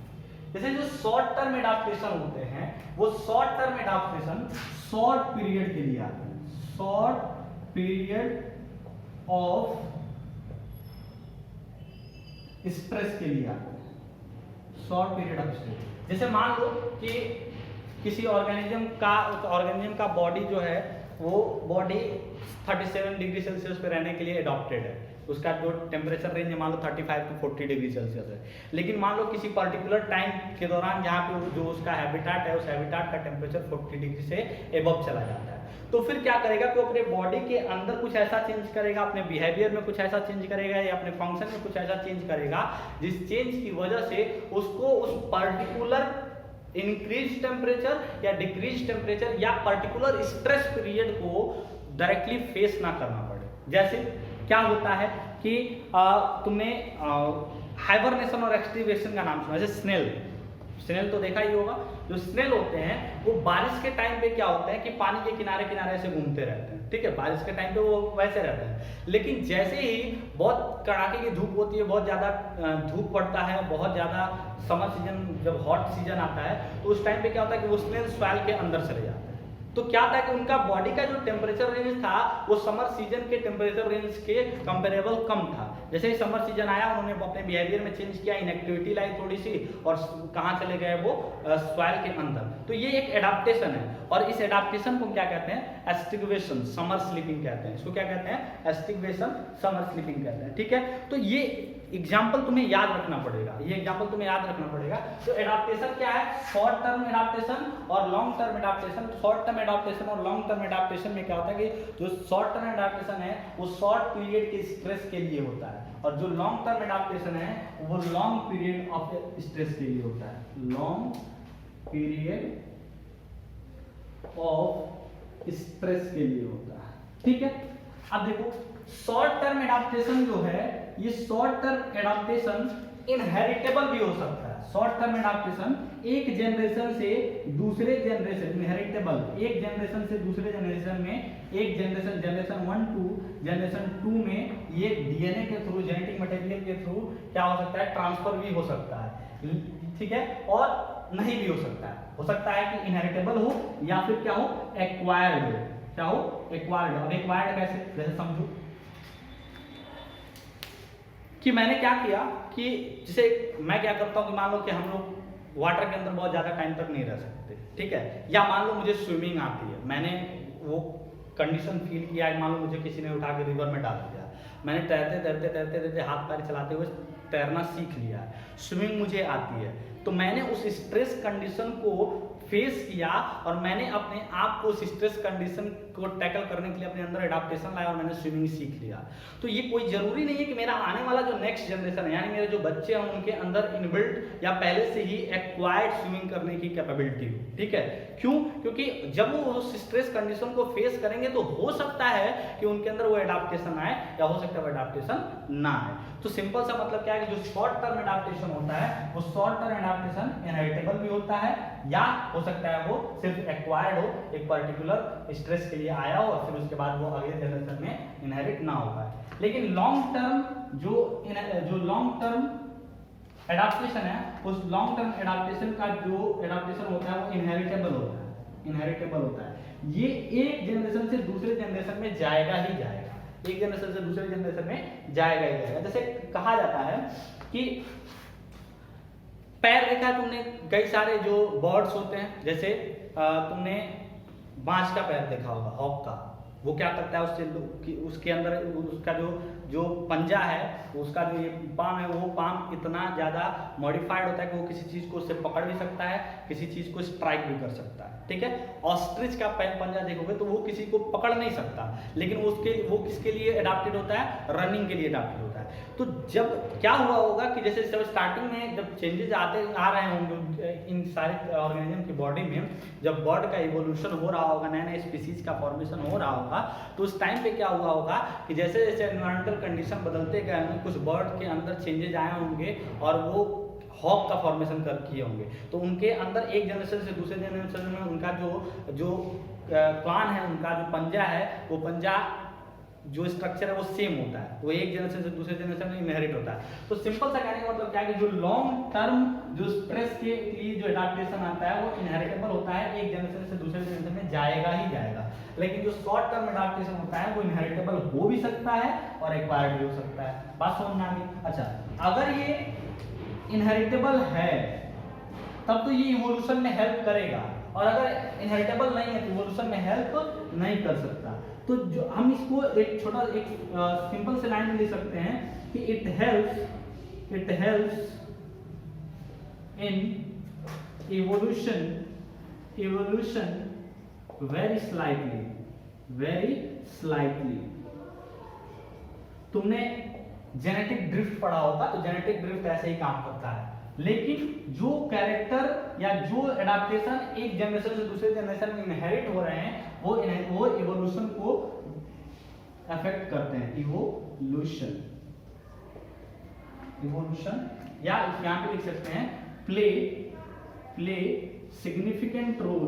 जैसे जो शॉर्ट टर्म एडाप्टेशन होते हैं, वो short term adaptation short period के लिए आते हैं, शॉर्ट पीरियड ऑफ स्ट्रेस के लिए आते हैं, शॉर्ट पीरियड ऑफ स्ट्रेस। जैसे मान लो कि किसी ऑर्गेनिज्म का बॉडी जो है वो बॉडी 37 डिग्री सेल्सियस पे रहने के लिए एडॉप्टेड है, उसका जो टेम्परेचर रेंज मान लो 35 to 40 डिग्री सेल्सियस है। लेकिन मान लो किसी पर्टिकुलर टाइम के दौरान जहाँ पे जो उसका हैबिटाट है, उस हैबिटाट का टेम्परेचर 40 डिग्री से एबव चला जाता है, तो फिर क्या करेगा कि अपने बॉडी के अंदर कुछ ऐसा चेंज करेगा, अपने बिहेवियर में कुछ ऐसा चेंज करेगा, या अपने फंक्शन में कुछ ऐसा चेंज करेगा जिस चेंज की वजह से उसको उस पर्टिकुलर इंक्रीज टेम्परेचर या डिक्रीज टेम्परेचर या पर्टिकुलर स्ट्रेस पीरियड को डायरेक्टली फेस ना करना पड़े। जैसे क्या होता है कि तुमने हाइबरनेशन और एक्सटिवेशन का नाम सुना, जैसे स्नेल तो देखा ही होगा। जो स्नेल होते हैं वो बारिश के टाइम पे क्या होता है कि पानी के किनारे किनारे से घूमते रहते हैं, ठीक है, बारिश के टाइम पे वो वैसे रहते हैं। लेकिन जैसे ही बहुत कड़ाके की धूप होती है, बहुत ज़्यादा धूप पड़ता है, बहुत ज़्यादा समर सीजन जब हॉट सीजन आता है, तो उस टाइम पे क्या होता है कि वो स्नेल सॉइल के अंदर चले जाते हैं। तो क्या था कि उनका बॉडी का जो टेम्परेचर रेंज था वो समर सीजन के टेम्परेचर रेंज के कंपेरेबल कम था। जैसे ही समर सीजन आया, उन्होंने अपने बिहेवियर में चेंज किया, इनएक्टिविटी लाई थोड़ी सी, और कहाँ चले गए वो सॉइल के अंदर। तो ये एक एडाप्टेशन है, और इस एडाप्टेशन को क्या कहते हैं, एस्टिगवेशन, समर स्लीपिंग कहते हैं। इसको क्या कहते हैं, एस्टिगवेशन, समर स्लीपिंग कहते हैं, ठीक है। तो ये एग्जाम्पल तुम्हें याद रखना पड़ेगा, ये एग्जाम्पल तुम्हें याद रखना पड़ेगा। तो एडाप्टेशन क्या है, शॉर्ट टर्म एडाप्टेशन और long term adaptation. Short term adaptation और लॉन्ग टर्म एडाप्टेशन में क्या होता है कि जो शॉर्ट टर्म एडाप्टेशन है वो शॉर्ट पीरियड के स्ट्रेस के लिए होता है, और जो लॉन्ग टर्म एडाप्टेशन है वो लॉन्ग पीरियड ऑफ स्ट्रेस के लिए होता है, लॉन्ग पीरियड ऑफ स्ट्रेस के लिए होता है, ठीक है। अब देखो शॉर्ट टर्म एडाप्टेशन जो है, ये शॉर्ट टर्म एडाप्टेशन इनहेरिटेबल भी हो सकता है। शॉर्ट टर्म एडाप्टेशन एक जनरेशन से दूसरे जनरेशन, इनहेरिटेबल, एक जनरेशन से दूसरे जनरेशन में, एक जनरेशन 1 टू जनरेशन 2 में ये डीएनए के थ्रू, जेनेटिक मटेरियल के थ्रू क्या हो सकता है, ट्रांसफर भी हो सकता है, ठीक है, और नहीं भी हो सकता है कि इनहेरिटेबल हो या फिर क्या हो, एक्वायर्ड हो। क्या हो, एक्वायर्ड। अब एक्वायर्ड कैसे, जैसे समझो कि मैंने क्या किया कि जैसे मैं क्या करता हूँ कि मान लो कि हम लोग वाटर के अंदर बहुत ज़्यादा टाइम तक नहीं रह सकते, ठीक है, या मान लो मुझे स्विमिंग आती है, मैंने वो कंडीशन फील किया, मान लो मुझे किसी ने उठा के रिवर में डाल दिया, मैंने तैरते हाथ पैर चलाते हुए तैरना सीख लिया, स्विमिंग मुझे आती है, तो मैंने उस स्ट्रेस कंडीशन को फेस किया और मैंने अपने आप को उस स्ट्रेस कंडीशन को टैकल करने के लिए अपने अंदर एडाप्टेशन लाया और मैंने स्विमिंग सीख लिया। तो ये कोई जरूरी नहीं है कि मेरा आने वाला जो नेक्स्ट जनरेशन है, यानी मेरे जो बच्चे हैं, उनके अंदर इनबिल्ट या पहले से ही एक्वायर्ड स्विमिंग करने की कैपेबिलिटी हो, ठीक है। क्यों? क्योंकि जब वो उस स्ट्रेस कंडीशन को फेस करेंगे तो हो सकता है कि उनके अंदर वो एडाप्टेशन आए, या हो सकता है वो एडाप्टेशन ना आए। तो सिंपल सा मतलब क्या है कि जो शॉर्ट टर्म एडाप्टेशन होता है वो शॉर्ट टर्म एडाप्टेशन इनहेरिटेबल भी होता है, या हो सकता है वो सिर्फ एक्वायर्ड हो, एक पर्टिकुलर स्ट्रेस के लिए आया हो और फिर उसके बाद वो अगले जनरेशन में इनहेरिट ना हो पाए। लेकिन लॉन्ग टर्म जो लॉन्ग टर्म एडाप्टेशन है, उस लॉन्ग टर्म एडाप्टेशन का जो एडाप्टेशन होता है वो इनहेरिटेबल होता है, इनहेरिटेबल होता है। ये एक जनरेशन से दूसरे जनरेशन में जाएगा ही जाएगा, एक जनरेशन से दूसरे जनरेशन में जाएगा ही जाएगा। जैसे कहा जाता है कि पैर देखा है तुमने, कई सारे जो बर्ड्स होते हैं, जैसे तुमने बाज का पैर देखा होगा, हॉक का, वो क्या करता है उसके अंदर उसका जो पंजा है, उसका जो ये पाम है, वो पाम इतना ज़्यादा मॉडिफाइड होता है कि वो किसी चीज़ को उससे पकड़ भी सकता है, किसी चीज़ को स्ट्राइक भी कर सकता है। ठीक है, ऑस्ट्रिच का पंजा देखोगे तो वो किसी को पकड़ नहीं सकता, लेकिन वो किसके लिए अडाप्टेड होता है, रनिंग के लिए अडाप्टेड होता है। तो जब क्या हुआ होगा कि जैसे जब स्टार्टिंग में जब चेंजेस आ रहे होंगे इन सारे ऑर्गेनिज्म की बॉडी में, जब बर्ड का इवोल्यूशन हो रहा होगा, नए नए स्पीसीज का फॉर्मेशन हो रहा होगा, तो उस टाइम पे क्या हुआ होगा कि जैसे जैसे एनवायरमेंटल कंडीशन बदलते गए होंगे, कुछ बर्ड के अंदर चेंजेज आए होंगे और वो हॉक का फॉर्मेशन किए होंगे, तो उनके अंदर एक जनरेशन से दूसरे जनरेशन में उनका जो प्लान है, उनका जो पंजा है, वो पंजा जो स्ट्रक्चर है वो सेम होता है, वो एक जनरेशन से दूसरे जनरेशन में इनहेरिट होता है। तो सिंपल सा कहने का मतलब क्या है कि जो लॉन्ग टर्म जो स्ट्रेस के लिए जो एडाप्टेशन आता है वो इनहेरिटेबल होता है, एक जनरेशन से दूसरे जनरेशन में जाएगा ही जाएगा। लेकिन जो शॉर्ट टर्म एडाप्टेशन होता है वो इनहेरिटेबल हो भी सकता है और एक्वायर्ड भी हो सकता है। बात समझ में आ गई? अच्छा, अगर ये इनहेरिटेबल है तब तो ये इवोल्यूशन में हेल्प करेगा, और अगर इनहेरिटेबल नहीं है तो इवोल्यूशन में हेल्प नहीं कर सकता। तो जो हम इसको एक छोटा एक सिंपल से लाइन में लिख सकते हैं कि it helps in evolution very slightly. तुमने जेनेटिक ड्रिफ्ट पढ़ा होगा, तो जेनेटिक ड्रिफ्ट ऐसे ही काम करता है, लेकिन जो कैरेक्टर या जो एडाप्टेशन एक जनरेशन से दूसरे जनरेशन में इनहेरिट हो रहे हैं वो इवोल्यूशन को अफेक्ट करते हैं। इवोल्यूशन या यहाँ पे लिख सकते हैं play significant role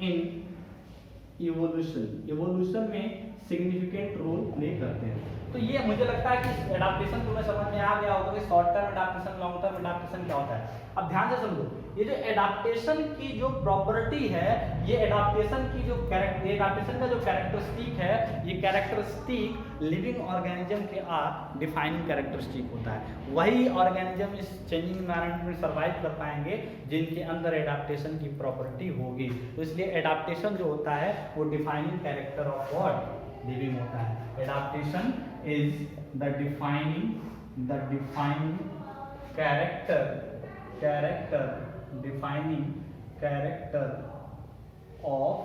in evolution में सिग्निफिकेंट रोल प्ले करते हैं। तो ये मुझे लगता है कि एडाप्टेशन तुम्हें समझ में आ गया होगा कि short term adaptation, long term adaptation क्या होता है। अब ध्यान से समझो, ये जो एडाप्टेशन की जो प्रॉपर्टी है, ये एडाप्टेशन का जो कैरेक्टरिस्टिक है, ये कैरेक्टरिस्टिक लिविंग ऑर्गेनिज्म के डिफाइनिंग कैरेक्टरिस्टिक होता है। वही ऑर्गेनिज्म इस चेंजिंग एनवायरनमेंट में सर्वाइव कर पाएंगे जिनके अंदर एडाप्टेशन की प्रॉपर्टी होगी। तो इसलिए एडाप्टेशन जो होता है वो defining character of what living होता है। Adaptation is the defining character of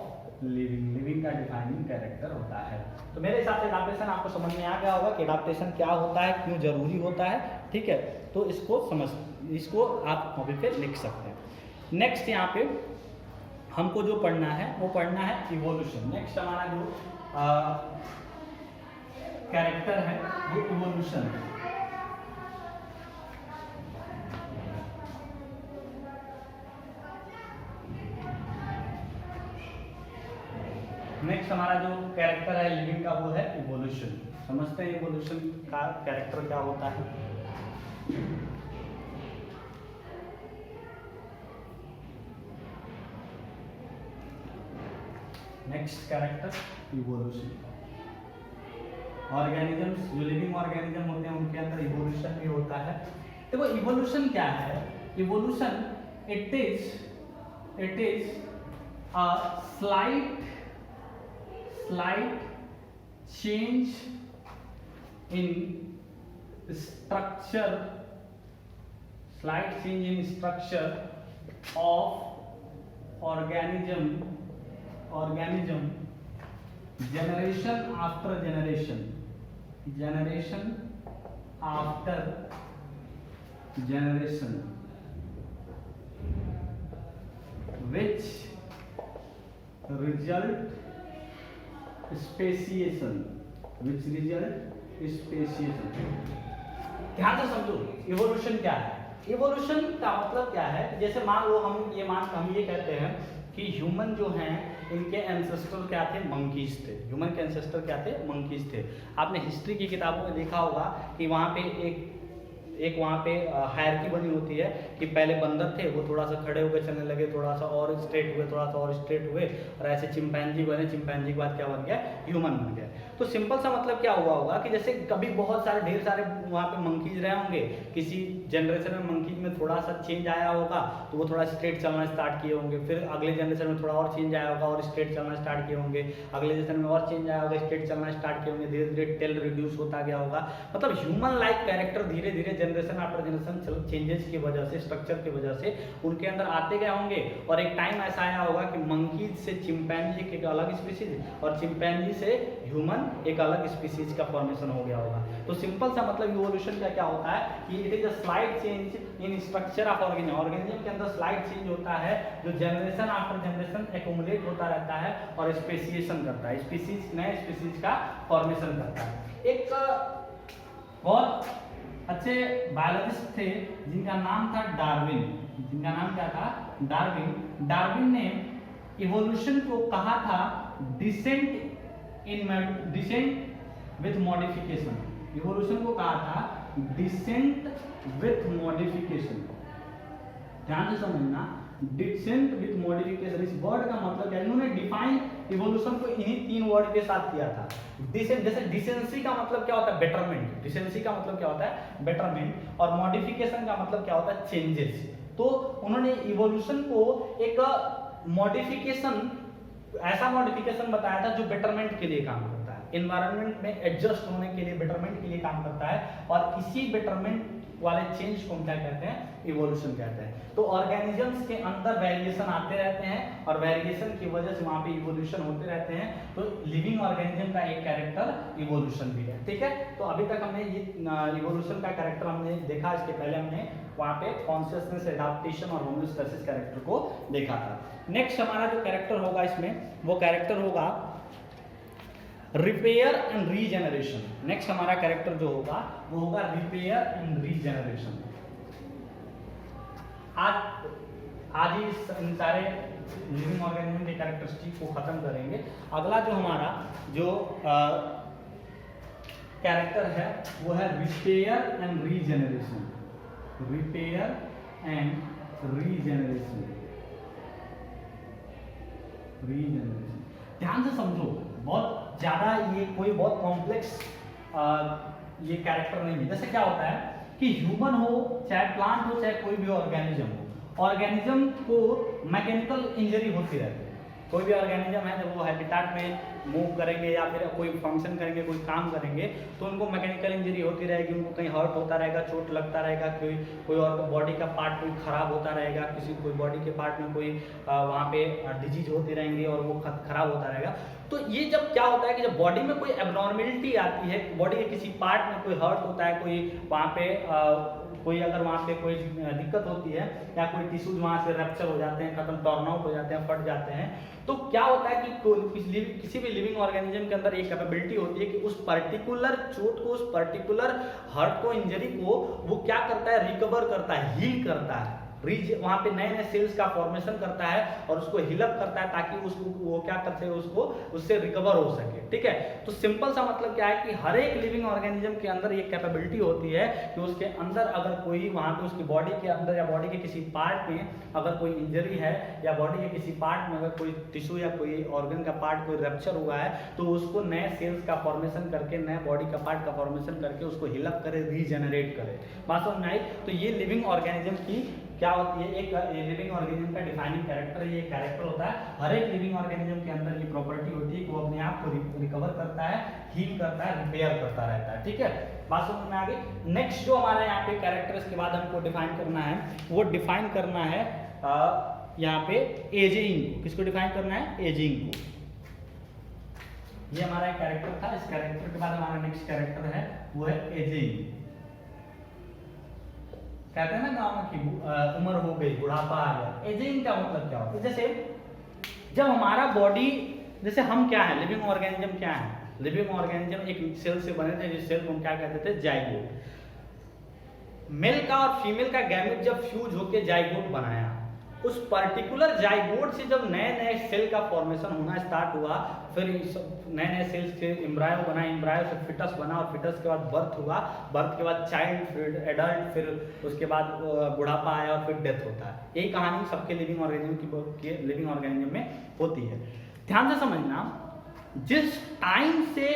living का डिफाइनिंग कैरेक्टर होता है। तो मेरे हिसाब से एडाप्टेशन आपको समझ में आ गया होगा कि एडाप्टेशन क्या होता है, क्यों जरूरी होता है। ठीक है, तो इसको आप कॉपी पे लिख सकते हैं। नेक्स्ट यहाँ पे हमको जो पढ़ना है वो पढ़ना है इवोल्यूशन। नेक्स्ट हमारा जो कैरेक्टर है वो इवोल्यूशन है। नेक्स्ट हमारा जो कैरेक्टर है लिविंग का वो है इवोल्यूशन। समझते हैं इवोल्यूशन का कैरेक्टर क्या होता है। Next character evolution. ऑर्गेनिजम्स जो लिविंग ऑर्गेनिज्म होते हैं उनके अंदर इवोल्यूशन भी होता है। देखो इवोल्यूशन क्या है, evolution it is a slight change in structure of organism generation after generation which result speciation. ध्यान से समझो इवोल्यूशन क्या है। इवोल्यूशन का मतलब क्या है, जैसे मान लो हम ये कहते हैं कि ह्यूमन जो हैं इनके एंसेस्टर क्या थे, मंकीज थे। ह्यूमन के एंसेस्टर क्या थे, मंकीज थे। आपने हिस्ट्री की किताबों में देखा होगा कि वहाँ पे एक वहाँ पे हायरार्की बनी होती है कि पहले बंदर थे, वो थोड़ा सा खड़े होकर चलने लगे, थोड़ा सा और स्ट्रेट हुए, थोड़ा सा और स्ट्रेट हुए, और ऐसे चिंपैंजी बने, चिंपैंजी के बाद क्या बन गया, ह्यूमन बन गया। तो सिंपल सा मतलब क्या हुआ होगा कि जैसे कभी बहुत सारे ढेर सारे वहाँ पे मंकीज रहे होंगे, किसी जनरेशन में मंकीज में थोड़ा सा चेंज आया होगा तो वो थोड़ा स्ट्रेट चलना स्टार्ट किए होंगे, फिर अगले जनरेशन में थोड़ा और चेंज आया होगा और स्ट्रेट चलना स्टार्ट किए होंगे, अगले जनरेशन में और चेंज आया होगा, स्ट्रेट चलना स्टार्ट किए होंगे, धीरे धीरे टेल रिड्यूस होता गया होगा। मतलब ह्यूमन लाइक कैरेक्टर धीरे धीरे जनरेशन आफ्टर जनरेशन चेंजेस की वजह से, स्ट्रक्चर की वजह से उनके अंदर आते गए होंगे, और एक टाइम ऐसा आया होगा कि मंकीज से चिंपैंजी एक अलग स्पीसीज और चिंपैंजी से ह्यूमन एक अलग स्पीसीज का फॉर्मेशन हो गया होगा। तो सिंपल सा मतलब इवोल्यूशन का क्या होता है कि it is a slide change in structure of organism. Organism के अंदर स्लाइड चेंज होता है जो जनरेशन आफ्टर जनरेशन एक्यूमुलेट होता रहता है और स्पेसिएशन करता है, स्पीसीज नए स्पीसीज का फॉर्मेशन करता है। एक बहुत अच्छे बायोलॉजिस्ट थे जिनका नाम था डार्विन, जिनका नाम क्या था, डार्विन। डार्विन ने इवोल्यूशन को कहा था डिसेंट विथ मॉडिफिकेशन। इवोल्यूशन को कहा था डिसेंट विथ मॉडिफिकेशन। ध्यान से समझना, डिसेंट विथ मॉडिफिकेशन, इस वर्ड का मतलब क्या, इन्होंने डिफाइन इवोल्यूशन को इन्हीं 3 वर्ड के साथ किया था। डिसेंट, जैसे डिसेंसी का मतलब क्या होता है, बेटरमेंट, डिसेंसी का मतलब क्या होता है, बेटरमेंट, और मॉडिफिकेशन का मतलब क्या होता है, चेंजेस। तो उन्होंने इवोल्यूशन को एक मॉडिफिकेशन, ऐसा मॉडिफिकेशन बताया था जो बेटरमेंट के लिए काम करता है, एनवायरनमेंट में एडजस्ट होने के लिए, बेटरमेंट के लिए काम करता है, और इसी बेटरमेंट वाले चेंज को हम क्या कहते हैं, इवोल्यूशन कहते हैं। तो ऑर्गेनिजम्स के अंदर वेरिएशन आते रहते हैं और वेरिएशन की वजह से वहां पे इवोल्यूशन होते रहते हैं। तो लिविंग ऑर्गेनिज्म का एक कैरेक्टर इवोल्यूशन भी है, ठीक है। तो अभी तक हमने ये इवोल्यूशन का कैरेक्टर हमने देखा, इसके पहले हमने वहां पे कॉन्शियसनेस, एडाप्टेशन और होमोस्टैसिस कैरेक्टर को देखा था। नेक्स्ट हमारा जो कैरेक्टर होगा इसमें, वो कैरेक्टर होगा रिपेयर एंड रीजेनरेशन। नेक्स्ट हमारा कैरेक्टर जो होगा वो होगा रिपेयर एंड रीजेनरेशन। आज ही इन सारे लिविंग ऑर्गेनिज्म के कैरेक्टरिस्टिक को खत्म करेंगे। अगला जो हमारा जो कैरेक्टर है वो है repair and regeneration. Repair and regeneration. Regeneration ध्यान से समझो, बहुत ज्यादा ये कोई बहुत कॉम्प्लेक्स ये कैरेक्टर नहीं है। जैसे क्या होता है कि ह्यूमन हो, चाहे प्लांट हो, चाहे कोई भी ऑर्गेनिज्म हो, ऑर्गेनिज्म को मैकेनिकल इंजरी होती रहती है। कोई भी ऑर्गेनिज्म है जब वो हैबिटेट में मूव करेंगे या फिर कोई फंक्शन करेंगे, कोई काम करेंगे, तो उनको मैकेनिकल इंजरी होती रहेगी, उनको कहीं हर्ट होता रहेगा, चोट लगता रहेगा, कोई और बॉडी का पार्ट कोई खराब होता रहेगा, किसी कोई बॉडी के पार्ट में कोई वहाँ पे डिजीज होती रहेंगी और वो खराब होता रहेगा। तो ये जब क्या होता है कि जब बॉडी में कोई एबनॉर्मेलिटी आती है, बॉडी के किसी पार्ट में कोई हर्ट होता है, कोई वहाँ पे कोई अगर वहाँ पे कोई दिक्कत होती है या कोई टिश्यूज वहाँ से रप्चर हो जाते हैं, खत्म टर्न आउट हो जाते हैं, फट जाते हैं, तो क्या होता है कि किसी भी लिविंग ऑर्गेनिज्म के अंदर एक कैपेबिलिटी होती है कि उस पर्टिकुलर चोट को, उस पर्टिकुलर हर्ट को, इंजरी को वो क्या करता है, रिकवर करता है, हील करता है, वहाँ पे नए नए सेल्स का फॉर्मेशन करता है और उसको हिलअप करता है ताकि उसको वो क्या करते हैं, उसको उससे रिकवर हो सके, ठीक है। तो सिंपल सा मतलब क्या है कि हर एक लिविंग ऑर्गेनिज्म के अंदर ये कैपेबिलिटी होती है कि उसके अंदर अगर कोई वहाँ पे उसकी बॉडी के अंदर या बॉडी के किसी पार्ट में अगर कोई इंजरी है या बॉडी के किसी पार्ट में अगर कोई टिश्यू या कोई ऑर्गन का पार्ट कोई रप्चर हुआ है, तो उसको नए सेल्स का फॉर्मेशन करके, नए बॉडी का पार्ट का फॉर्मेशन करके उसको हिलअप करे, रीजेनरेट करे। बात समझ में आई? तो ये लिविंग ऑर्गेनिज्म की क्या होती है, एक लिविंग ऑर्गेनिज्म का डिफाइनिंग कैरेक्टर ये कैरेक्टर होता है। हर एक लिविंग ऑर्गेनिज्म के अंदर ये प्रॉपर्टी होती है कि वो अपने आप को रिकवर करता है, हील करता है, रिपेयर करता रहता है, ठीक है। बात समझ में आ गई? नेक्स्ट जो हमारे यहाँ पे कैरेक्टर इसके बाद हमको डिफाइन करना है, वो डिफाइन करना है यहाँ पे एजिंग को। किसको डिफाइन करना है? एजिंग को। ये हमारा एक कैरेक्टर था। इस कैरेक्टर के बाद हमारा नेक्स्ट कैरेक्टर है वो है एजिंग। कहते हैं ना गाँव में कि उम्र हो गई, बुढ़ापा आ गया। एजिंग का मतलब क्या होता है? जैसे जब हमारा बॉडी, जैसे हम क्या है, लिविंग ऑर्गेनिज्म क्या है? लिविंग ऑर्गेनिज्म एक सेल से बने थे, जिस सेल को हम क्या कहते थे? जाइगोट। मेल का और फीमेल का गैमेट जब फ्यूज होके जाइगोट बनाया, उस पर्टिकुलर जाइगोट से जब नए नए सेल का फॉर्मेशन होना स्टार्ट हुआ, फिर नए नए सेल्स से एम्ब्रायो बना, एम्ब्रायो से फिटस बना, और फिटस के बाद बर्थ हुआ, बर्थ के बाद चाइल्ड, फिर एडल्ट, फिर उसके बाद बुढ़ापा आया और फिर डेथ होता है। यही कहानी सबके लिविंग ऑर्गेनिज्म में होती है। ध्यान से समझना, जिस टाइम से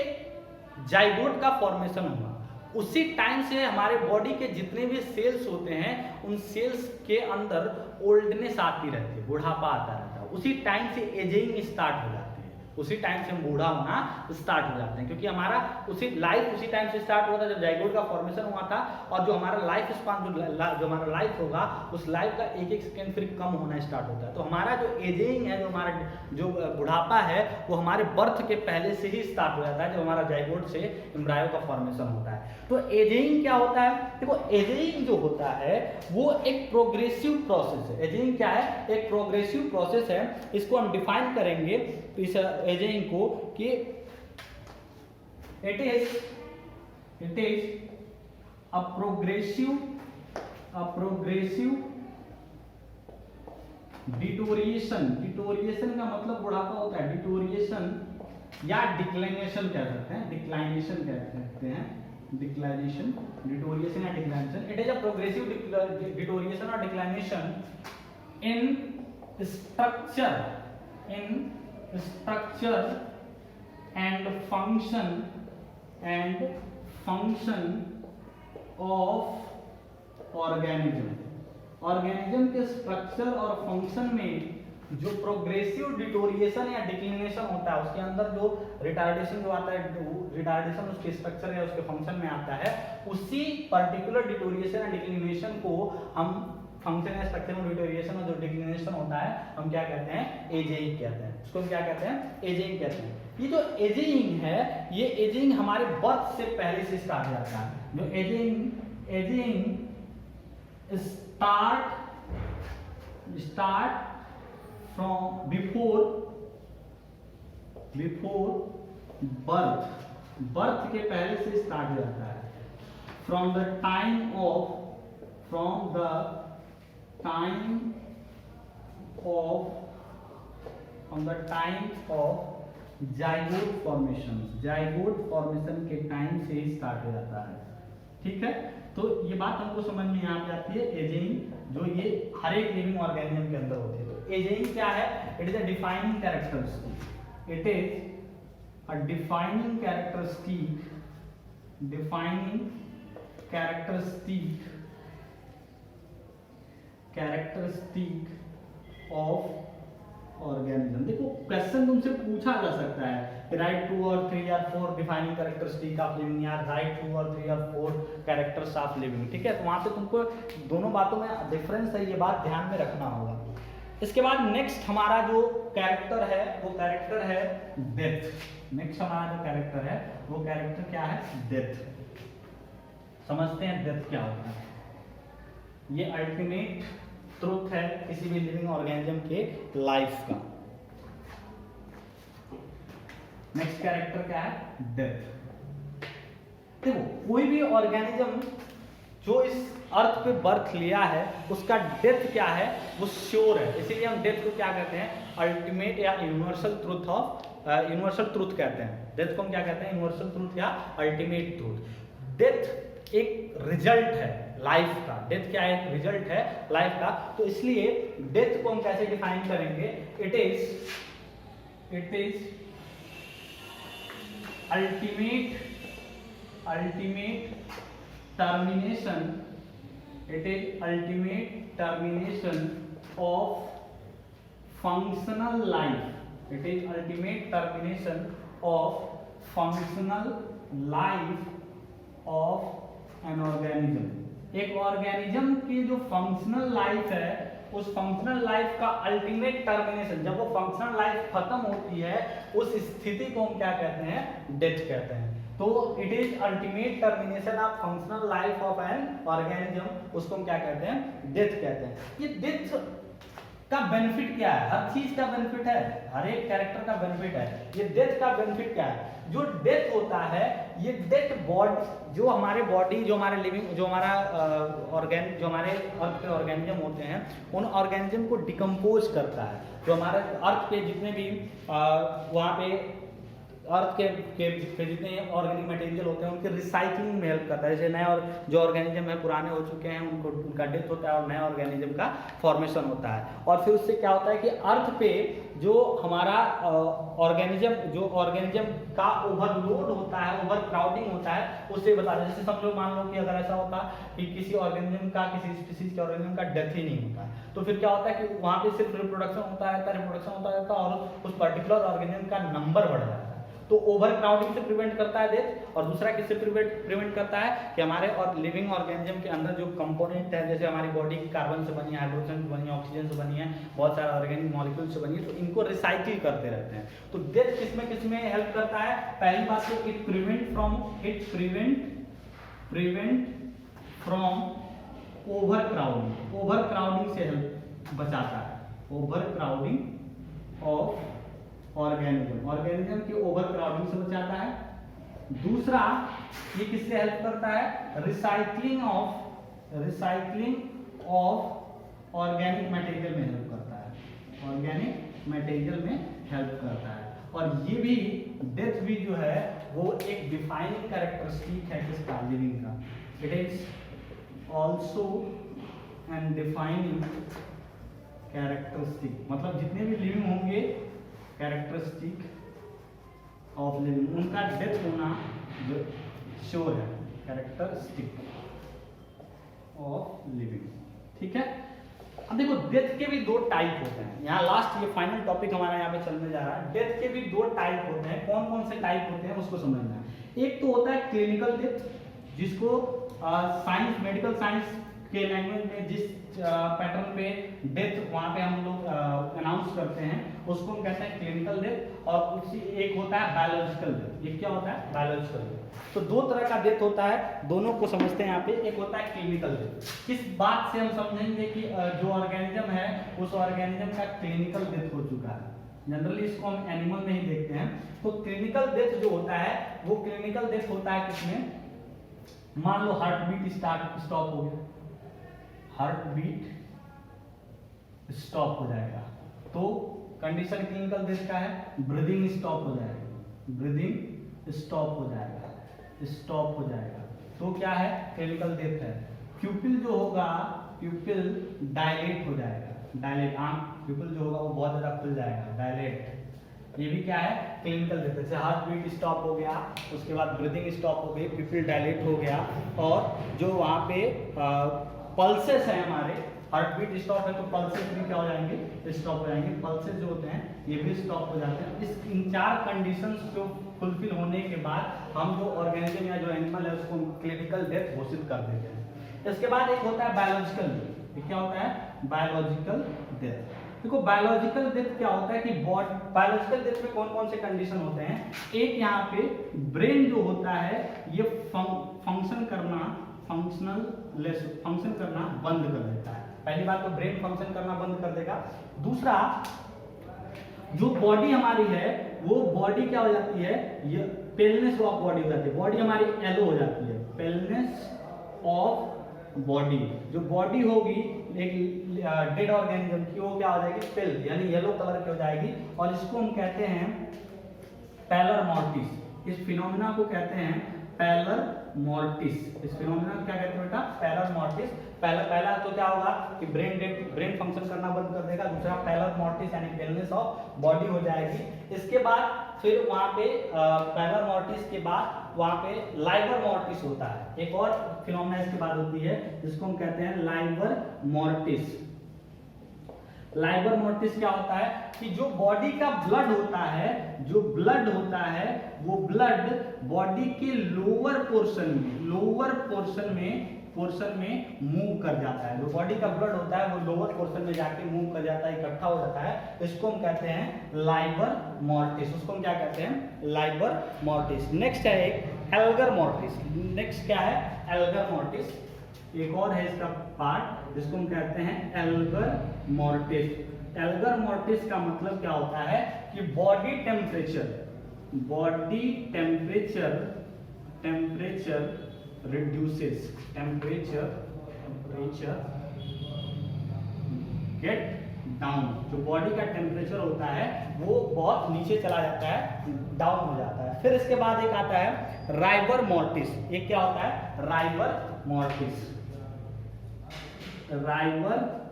जाइगोट का फॉर्मेशन हुआ उसी टाइम से हमारे बॉडी के जितने भी सेल्स होते हैं उन सेल्स के अंदर ओल्डनेस आती रहती है, बुढ़ापा आता रहता है। उसी टाइम से एजिंग स्टार्ट हो जाती है, उसी टाइम से हम बूढ़ा होना स्टार्ट हो जाते हैं, क्योंकि हमारा लाइफ उसी टाइम से स्टार्ट हुआ था जब जाइगोट का फॉर्मेशन हुआ था। और जो हमारा लाइफ स्पान, जो हमारा लाइफ होगा, उस लाइफ का एक एक सेकेंड फिर कम होना स्टार्ट होता है। तो हमारा जो एजिंग है, जो हमारा जो बुढ़ापा है, वो हमारे बर्थ के पहले से ही स्टार्ट हो जाता है, जब हमारा जाइगोट से एम्ब्रायो का फॉर्मेशन होता है। तो एजिंग क्या होता है? देखो, एजिंग जो होता है वो एक प्रोग्रेसिव प्रोसेस है। एजिंग क्या है? एक प्रोग्रेसिव प्रोसेस है। इसको हम डिफाइन करेंगे तो इस एजिंग को कि it is a progressive deterioration का मतलब बुढ़ापा होता है। डिटोरिएशन या डिक्लाइनेशन कह सकते हैं, डिक्लाइनेशन कह सकते हैं, डिक्लाइनेशन, डिटोरिएशन या declination. It is a progressive deterioration और declination in structure and function of organism के स्ट्रक्चर और फंक्शन में जो प्रोग्रेसिव डिटोरिएशन या डिक्लिनेशन होता है, उसके अंदर जो रिटार्डेशन जो आता है, रिटार्डेशन उसके स्ट्रक्चर या उसके फंक्शन में आता है, उसी पर्टिकुलर डिटोरिएशन या डिक्लिनेशन को हम फंक्शन या स्ट्रक्चर में डिटोरिएशन और जो डिक्लिनेशन होता है हम क्या कहते हैं? एजिंग कहते हैं। उसको क्या कहते हैं? एजिंग कहते हैं। ये जो एजिंग है, ये एजिंग हमारे बर्थ से पहले से स्टार्ट हो जाता है। जो ageing start from before birth के पहले से स्टार्ट हो जाता है। from the time of zygote formation के टाइम से ही स्टार्ट हो जाता है। ठीक है, तो ये बात हमको समझ में आ जाती है। एजिंग जो ये हर एक लिविंग ऑर्गेनिज्म के अंदर होती है। तो एजिंग क्या है? It is a defining characteristic. It is a defining characteristic of organism. देखो, क्वेश्चन तुमसे पूछा जा सकता है, राइट 2 और 3 और 4 डिफाइनिंग कैरेक्टरिस्टिक ऑफ लिविंग, या राइट 2 और 3 और 4 कैरेक्टर्स ऑफ लिविंग। ठीक है, तो वहां पे तुमको दोनों बातों में डिफरेंस है, ये बात ध्यान में रखना होगा। इसके बाद नेक्स्ट हमारा जो कैरेक्टर है वो कैरेक्टर है डेथ। नेक्स्ट हमारा जो कैरेक्टर है वो कैरेक्टर क्या है? डेथ। समझते हैं डेथ क्या होता है। ये अल्टीमेट ट्रुथ है किसी भी लिविंग ऑर्गेनिज्म के लाइफ का। नेक्स्ट कैरेक्टर क्या है? डेथ। देखो, कोई भी ऑर्गेनिज्म जो इस अर्थ पे बर्थ लिया है उसका डेथ क्या है वो श्योर है। इसीलिए हम डेथ को क्या कहते हैं? अल्टीमेट या यूनिवर्सल ट्रुथ कहते हैं। डेथ को हम क्या कहते हैं? यूनिवर्सल ट्रुथ या अल्टीमेट ट्रुथ। डेथ एक रिजल्ट है लाइफ का। डेथ क्या है? एक रिजल्ट है लाइफ का। तो इसलिए डेथ को हम कैसे डिफाइन करेंगे? It is ultimate termination of functional life. It is ultimate termination of functional life of an organism. एक ऑर्गेनिज्म की जो फंक्शनल लाइफ है उस फंक्शनल लाइफ का अल्टीमेट टर्मिनेशन, जब वो फंक्शनल लाइफ खत्म होती है उस स्थिति को हम क्या कहते हैं? डेथ कहते हैं। तो it is ultimate termination of functional life of an organism, उसको हम क्या कहते हैं? डेथ कहते हैं। ये डेथ का बेनिफिट क्या है? हर चीज का बेनिफिट है, हर एक कैरेक्टर का बेनिफिट है। ये डेथ का बेनिफिट क्या है? जो डेथ होता है, ये डेथ बॉडी, जो हमारे बॉडी, जो हमारे लिविंग, जो हमारा ऑर्गेन, जो हमारे अर्थ पे ऑर्गेनिज्म होते हैं, उन ऑर्गेनिज्म को डिकम्पोज करता है। जो हमारे अर्थ पे जितने भी वहाँ पे अर्थ के जितने ऑर्गेनिक मटेरियल होते हैं उनके रिसाइकलिंग में हेल्प करता है। जैसे नए और जो ऑर्गेनिज्म है पुराने हो चुके हैं उनको, उनका डेथ होता है और नए ऑर्गेनिज्म का फॉर्मेशन होता है। और फिर उससे क्या होता है कि अर्थ पे जो हमारा ऑर्गेनिज्म, जो ऑर्गेनिज्म का ओवरलोड होता है, ओवर क्राउडिंग होता है, उससे बता रहे। जैसे समझो, मान लो कि अगर ऐसा होता कि किसी ऑर्गेनिज्म का, किसी स्पीसीज के ऑर्गेनिज्म का डेथ ही नहीं होता, तो फिर क्या होता है कि वहाँ पे सिर्फ रिप्रोडक्शन होता रहता और उस पर्टिकुलर ऑर्गेनिज्म का नंबर बढ़ जाता है। तो ओवर क्राउडिंग से प्रिवेंट करता है डेथ। और दूसरा किससे प्रिवेंट करता है कि हमारे और लिविंग ऑर्गेनिज्म के अंदर जो कंपोनेंट है, जैसे हमारी बॉडी कार्बन से बनी है, हाइड्रोजन से बनी है, ऑक्सीजन से बनी है, बहुत सारे ऑर्गेनिक मॉलिक्यूल से बनी है, तो इनको रिसाइकिल करते रहते हैं। तो डेथ किसमें हेल्प करता है? पहली बात तो it prevent from over crowding से हेल्प बचाता है। ओवर क्राउडिंग ऑफ ऑर्गेनिज्म की ओवर क्राउडिंग से बचाता है। दूसरा, ये किससे हेल्प करता है? रिसाइकलिंग ऑफ ऑर्गेनिक मटेरियल में हेल्प करता है। ऑर्गेनिक मटेरियल में हेल्प करता है। और ये भी डेथ भी जो है वो एक डिफाइनिंग कैरेक्टरिस्टिक है किसका? लिविंग का। It is also an defining characteristic, मतलब जितने भी लिविंग होंगे, कैरेक्टरिस्टिक ऑफ लिविंग, उनका डेथ होना जो श्योर है। कैरेक्टरिस्टिक ऑफ लिविंग, ठीक है। अब देखो, डेथ के भी दो टाइप होते हैं। यहाँ लास्ट, ये फाइनल टॉपिक हमारा यहाँ पे चलने जा रहा है। डेथ के भी दो टाइप होते हैं। कौन कौन से टाइप होते हैं उसको समझना है। एक तो होता है क्लिनिकल डेथ, जिसको साइंस, मेडिकल साइंस के लैंग्वेज में जिस पैटर्न पे डेथ वहाँ पे हम लोग अनाउंस करते हैं, उसको हम कहते हैं क्लिनिकल डेथ। और उसी एक होता है बायोलॉजिकल डेथ। ये क्या होता है? Biological death. तो दो तरह का डेथ होता है, दोनों को समझते हैं यहाँ पे। एक होता है क्लिनिकल डेथ। किस बात से हम समझेंगे कि जो ऑर्गेनिज्म है उस ऑर्गेनिज्म का क्लिनिकल डेथ हो चुका है। जनरली इसको हम एनिमल में ही देखते हैं। तो क्लिनिकल डेथ जो होता है, वो क्लिनिकल डेथ होता है किसमें? मान लो हार्ट बीट स्टॉप हो गया, हार्ट बीट स्टॉप हो जाएगा, तो कंडीशन क्लिनिकल डेथ का है। ब्रीदिंग स्टॉप हो जाएगा, ब्रीदिंग स्टॉप हो जाएगा, तो क्या है? क्लिनिकल डेथ है। प्यूपिल जो होगा, प्यूपिल डायलेट हो जाएगा, आंख प्यूपिल जो होगा वो बहुत ज्यादा खुल जाएगा, डायलेट। ये भी क्या है? Clinical death. जैसे हार्ट बीट स्टॉप हो गया, उसके बाद ब्रीदिंग स्टॉप हो गई, प्यूपिल डायलेट हो गया, और जो वहाँ पे पल्सेस हैं हमारे, हार्ट बीट स्टॉप है तो पल्सेस भी क्या हो जाएंगे? स्टॉप हो जाएंगे। पल्सेस जो होते हैं ये भी स्टॉप हो जाते हैं। इन चार कंडीशंस को फुलफिल होने के बाद हम जो ऑर्गेनिज्म या जो एनिमल है उसको क्लिनिकल डेथ घोषित कर देते हैं। इसके बाद एक होता है बायोलॉजिकल डेथ। ये क्या होता है? Biological death. देखो, बायोलॉजिकल डेथ क्या होता है कि बायोलॉजिकल डेथ में कौन कौन से कंडीशन होते हैं? एक, यहाँ पे ब्रेन जो होता है ये फंक्शन करना बंद कर देता है। पहली बात तो ब्रेन फंक्शन करना बंद कर देगा। दूसरा, जो बॉडी हमारी है वो बॉडी क्या हो जाती है? ये पेलनेस ऑफ बॉडी हो जाती है। बॉडी हमारी येलो हो जाती है, पेलनेस ऑफ बॉडी। जो बॉडी होगी एक डेड ऑर्गेनिज्म की, वो क्या हो जाएगी? पेल, यानी येलो कलर की हो जाएगी। और इसको हम कहते हैं पैलर मॉर्टिस। इस फिनोमिना को कहते हैं पैलर मॉर्टिस। इस फिनोमिना को क्या कहते हैं बेटा? Pallor mortis. पहला तो क्या होगा कि ब्रेन फंक्शन करना बंद कर देगा। दूसरा पैलर मॉर्टिस यानी पेलनेस ऑफ बॉडी हो जाएगी। इसके बाद फिर वहाँ पे पैलर मॉर्टिस के बाद वहाँ पे लाइवर मॉर्टिस होता है। एक और फिनोमिना इसके बाद होती है जिसको हम कहते हैं लाइवर मॉर्टिस। लाइवर मॉर्टिस क्या होता है कि जो बॉडी का ब्लड होता है, जो ब्लड होता है वो ब्लड बॉडी के लोअर पोर्शन में मूव कर जाता है। जो बॉडी का ब्लड होता है वो लोअर पोर्शन में जाके मूव कर जाता है, इकट्ठा हो जाता है। इसको हम कहते हैं लाइवर मॉर्टिस। उसको हम क्या कहते हैं? Liver mortis. नेक्स्ट है एक एल्गर मॉर्टिस। नेक्स्ट क्या है? Elgar mortis. एक और है इसका पार्ट जिसको हम कहते हैं एल्गर मॉर्टिस। एल्गर मॉर्टिस का मतलब क्या होता है कि body temperature body temperature reduces, temperature get down, जो बॉडी का टेम्परेचर होता है वो बहुत नीचे चला जाता है, डाउन हो जाता है। फिर इसके बाद एक आता है राइबर मॉर्टिस। ये क्या होता है? राइबर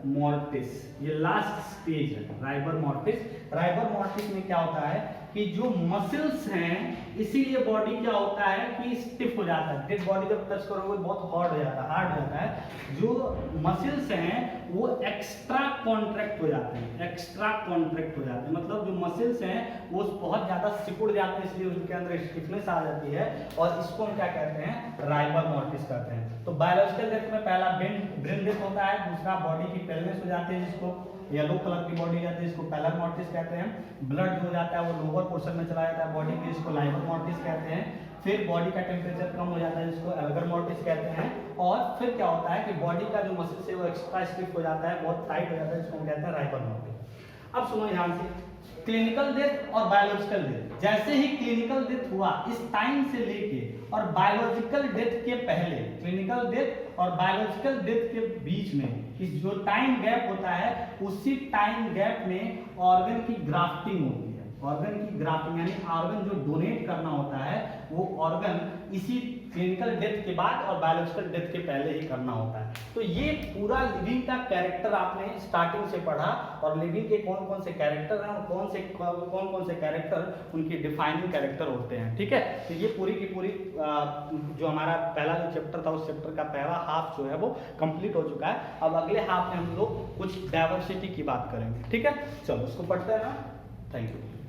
मॉर्टिस, ये लास्ट स्टेज है राइबर मॉर्टिस में क्या होता है कि जो मसल्स हैं, इसीलिए बॉडी क्या होता है कि स्टिफ हो जाता है, डेड बॉडी जब टच करोगे बहुत हार्ड हो जाता है। जो मसल्स हैं वो एक्स्ट्रा कॉन्ट्रैक्ट हो जाते हैं, मतलब जो मसल्स हैं वो बहुत ज्यादा सिकुड़ जाते हैं, इसलिए उनके अंदर स्टिफनेस आ जाती है, और इसको हम क्या कहते हैं? राइबर मॉर्टिस कहते हैं। तो बायोलॉजिकल डेथ में पहला ब्रेन डेथ होता है, दूसरा बॉडी की पेलनेस हो जाती है, जिसको येलो कलर की बॉडी जाती है, इसको पैलर मॉर्टिस कहते हैं। ब्लड हो जाता है वो लोअर पोर्शन में चला जाता है बॉडी के, इसको लाइबर मॉर्टिस कहते हैं। फिर बॉडी का टेम्परेचर कम हो जाता है, जिसको एल्गर मॉर्टिस कहते हैं। और फिर क्या होता है कि बॉडी का जो मसल्स है वो एक्स्ट्रा स्टिफ हो जाता है, बहुत टाइट हो जाता है, जिसको हम कहते हैं राइबर मॉर्टिस। अब सुनो ध्यान से, क्लिनिकल डेथ और बायोलॉजिकल डेथ। जैसे ही क्लिनिकल डेथ हुआ, इस टाइम से लेके और बायोलॉजिकल डेथ के पहले, क्लिनिकल डेथ और बायोलॉजिकल डेथ के बीच में इस जो टाइम गैप होता है, उसी टाइम गैप में ऑर्गन की ग्राफ्टिंग होती है। ऑर्गन की ग्राफ्टिंग यानी ऑर्गन जो डोनेट करना होता है, वो ऑर्गन इसी क्लिनिकल डेथ के बाद और बायोलॉजिकल डेथ के पहले ही करना होता है। तो ये पूरा लिविंग का कैरेक्टर आपने स्टार्टिंग से पढ़ा, और लिविंग के कौन कौन से कैरेक्टर हैं और कौन कौन से कैरेक्टर उनकी डिफाइनिंग कैरेक्टर होते हैं। ठीक है, तो ये पूरी की पूरी जो हमारा पहला जो चैप्टर था, उस चैप्टर का पहला हाफ जो है वो कंप्लीट हो चुका है। अब अगले हाफ में हम लोग कुछ डाइवर्सिटी की बात करेंगे। ठीक है, चलो उसको पढ़ते हैं ना। Thank you.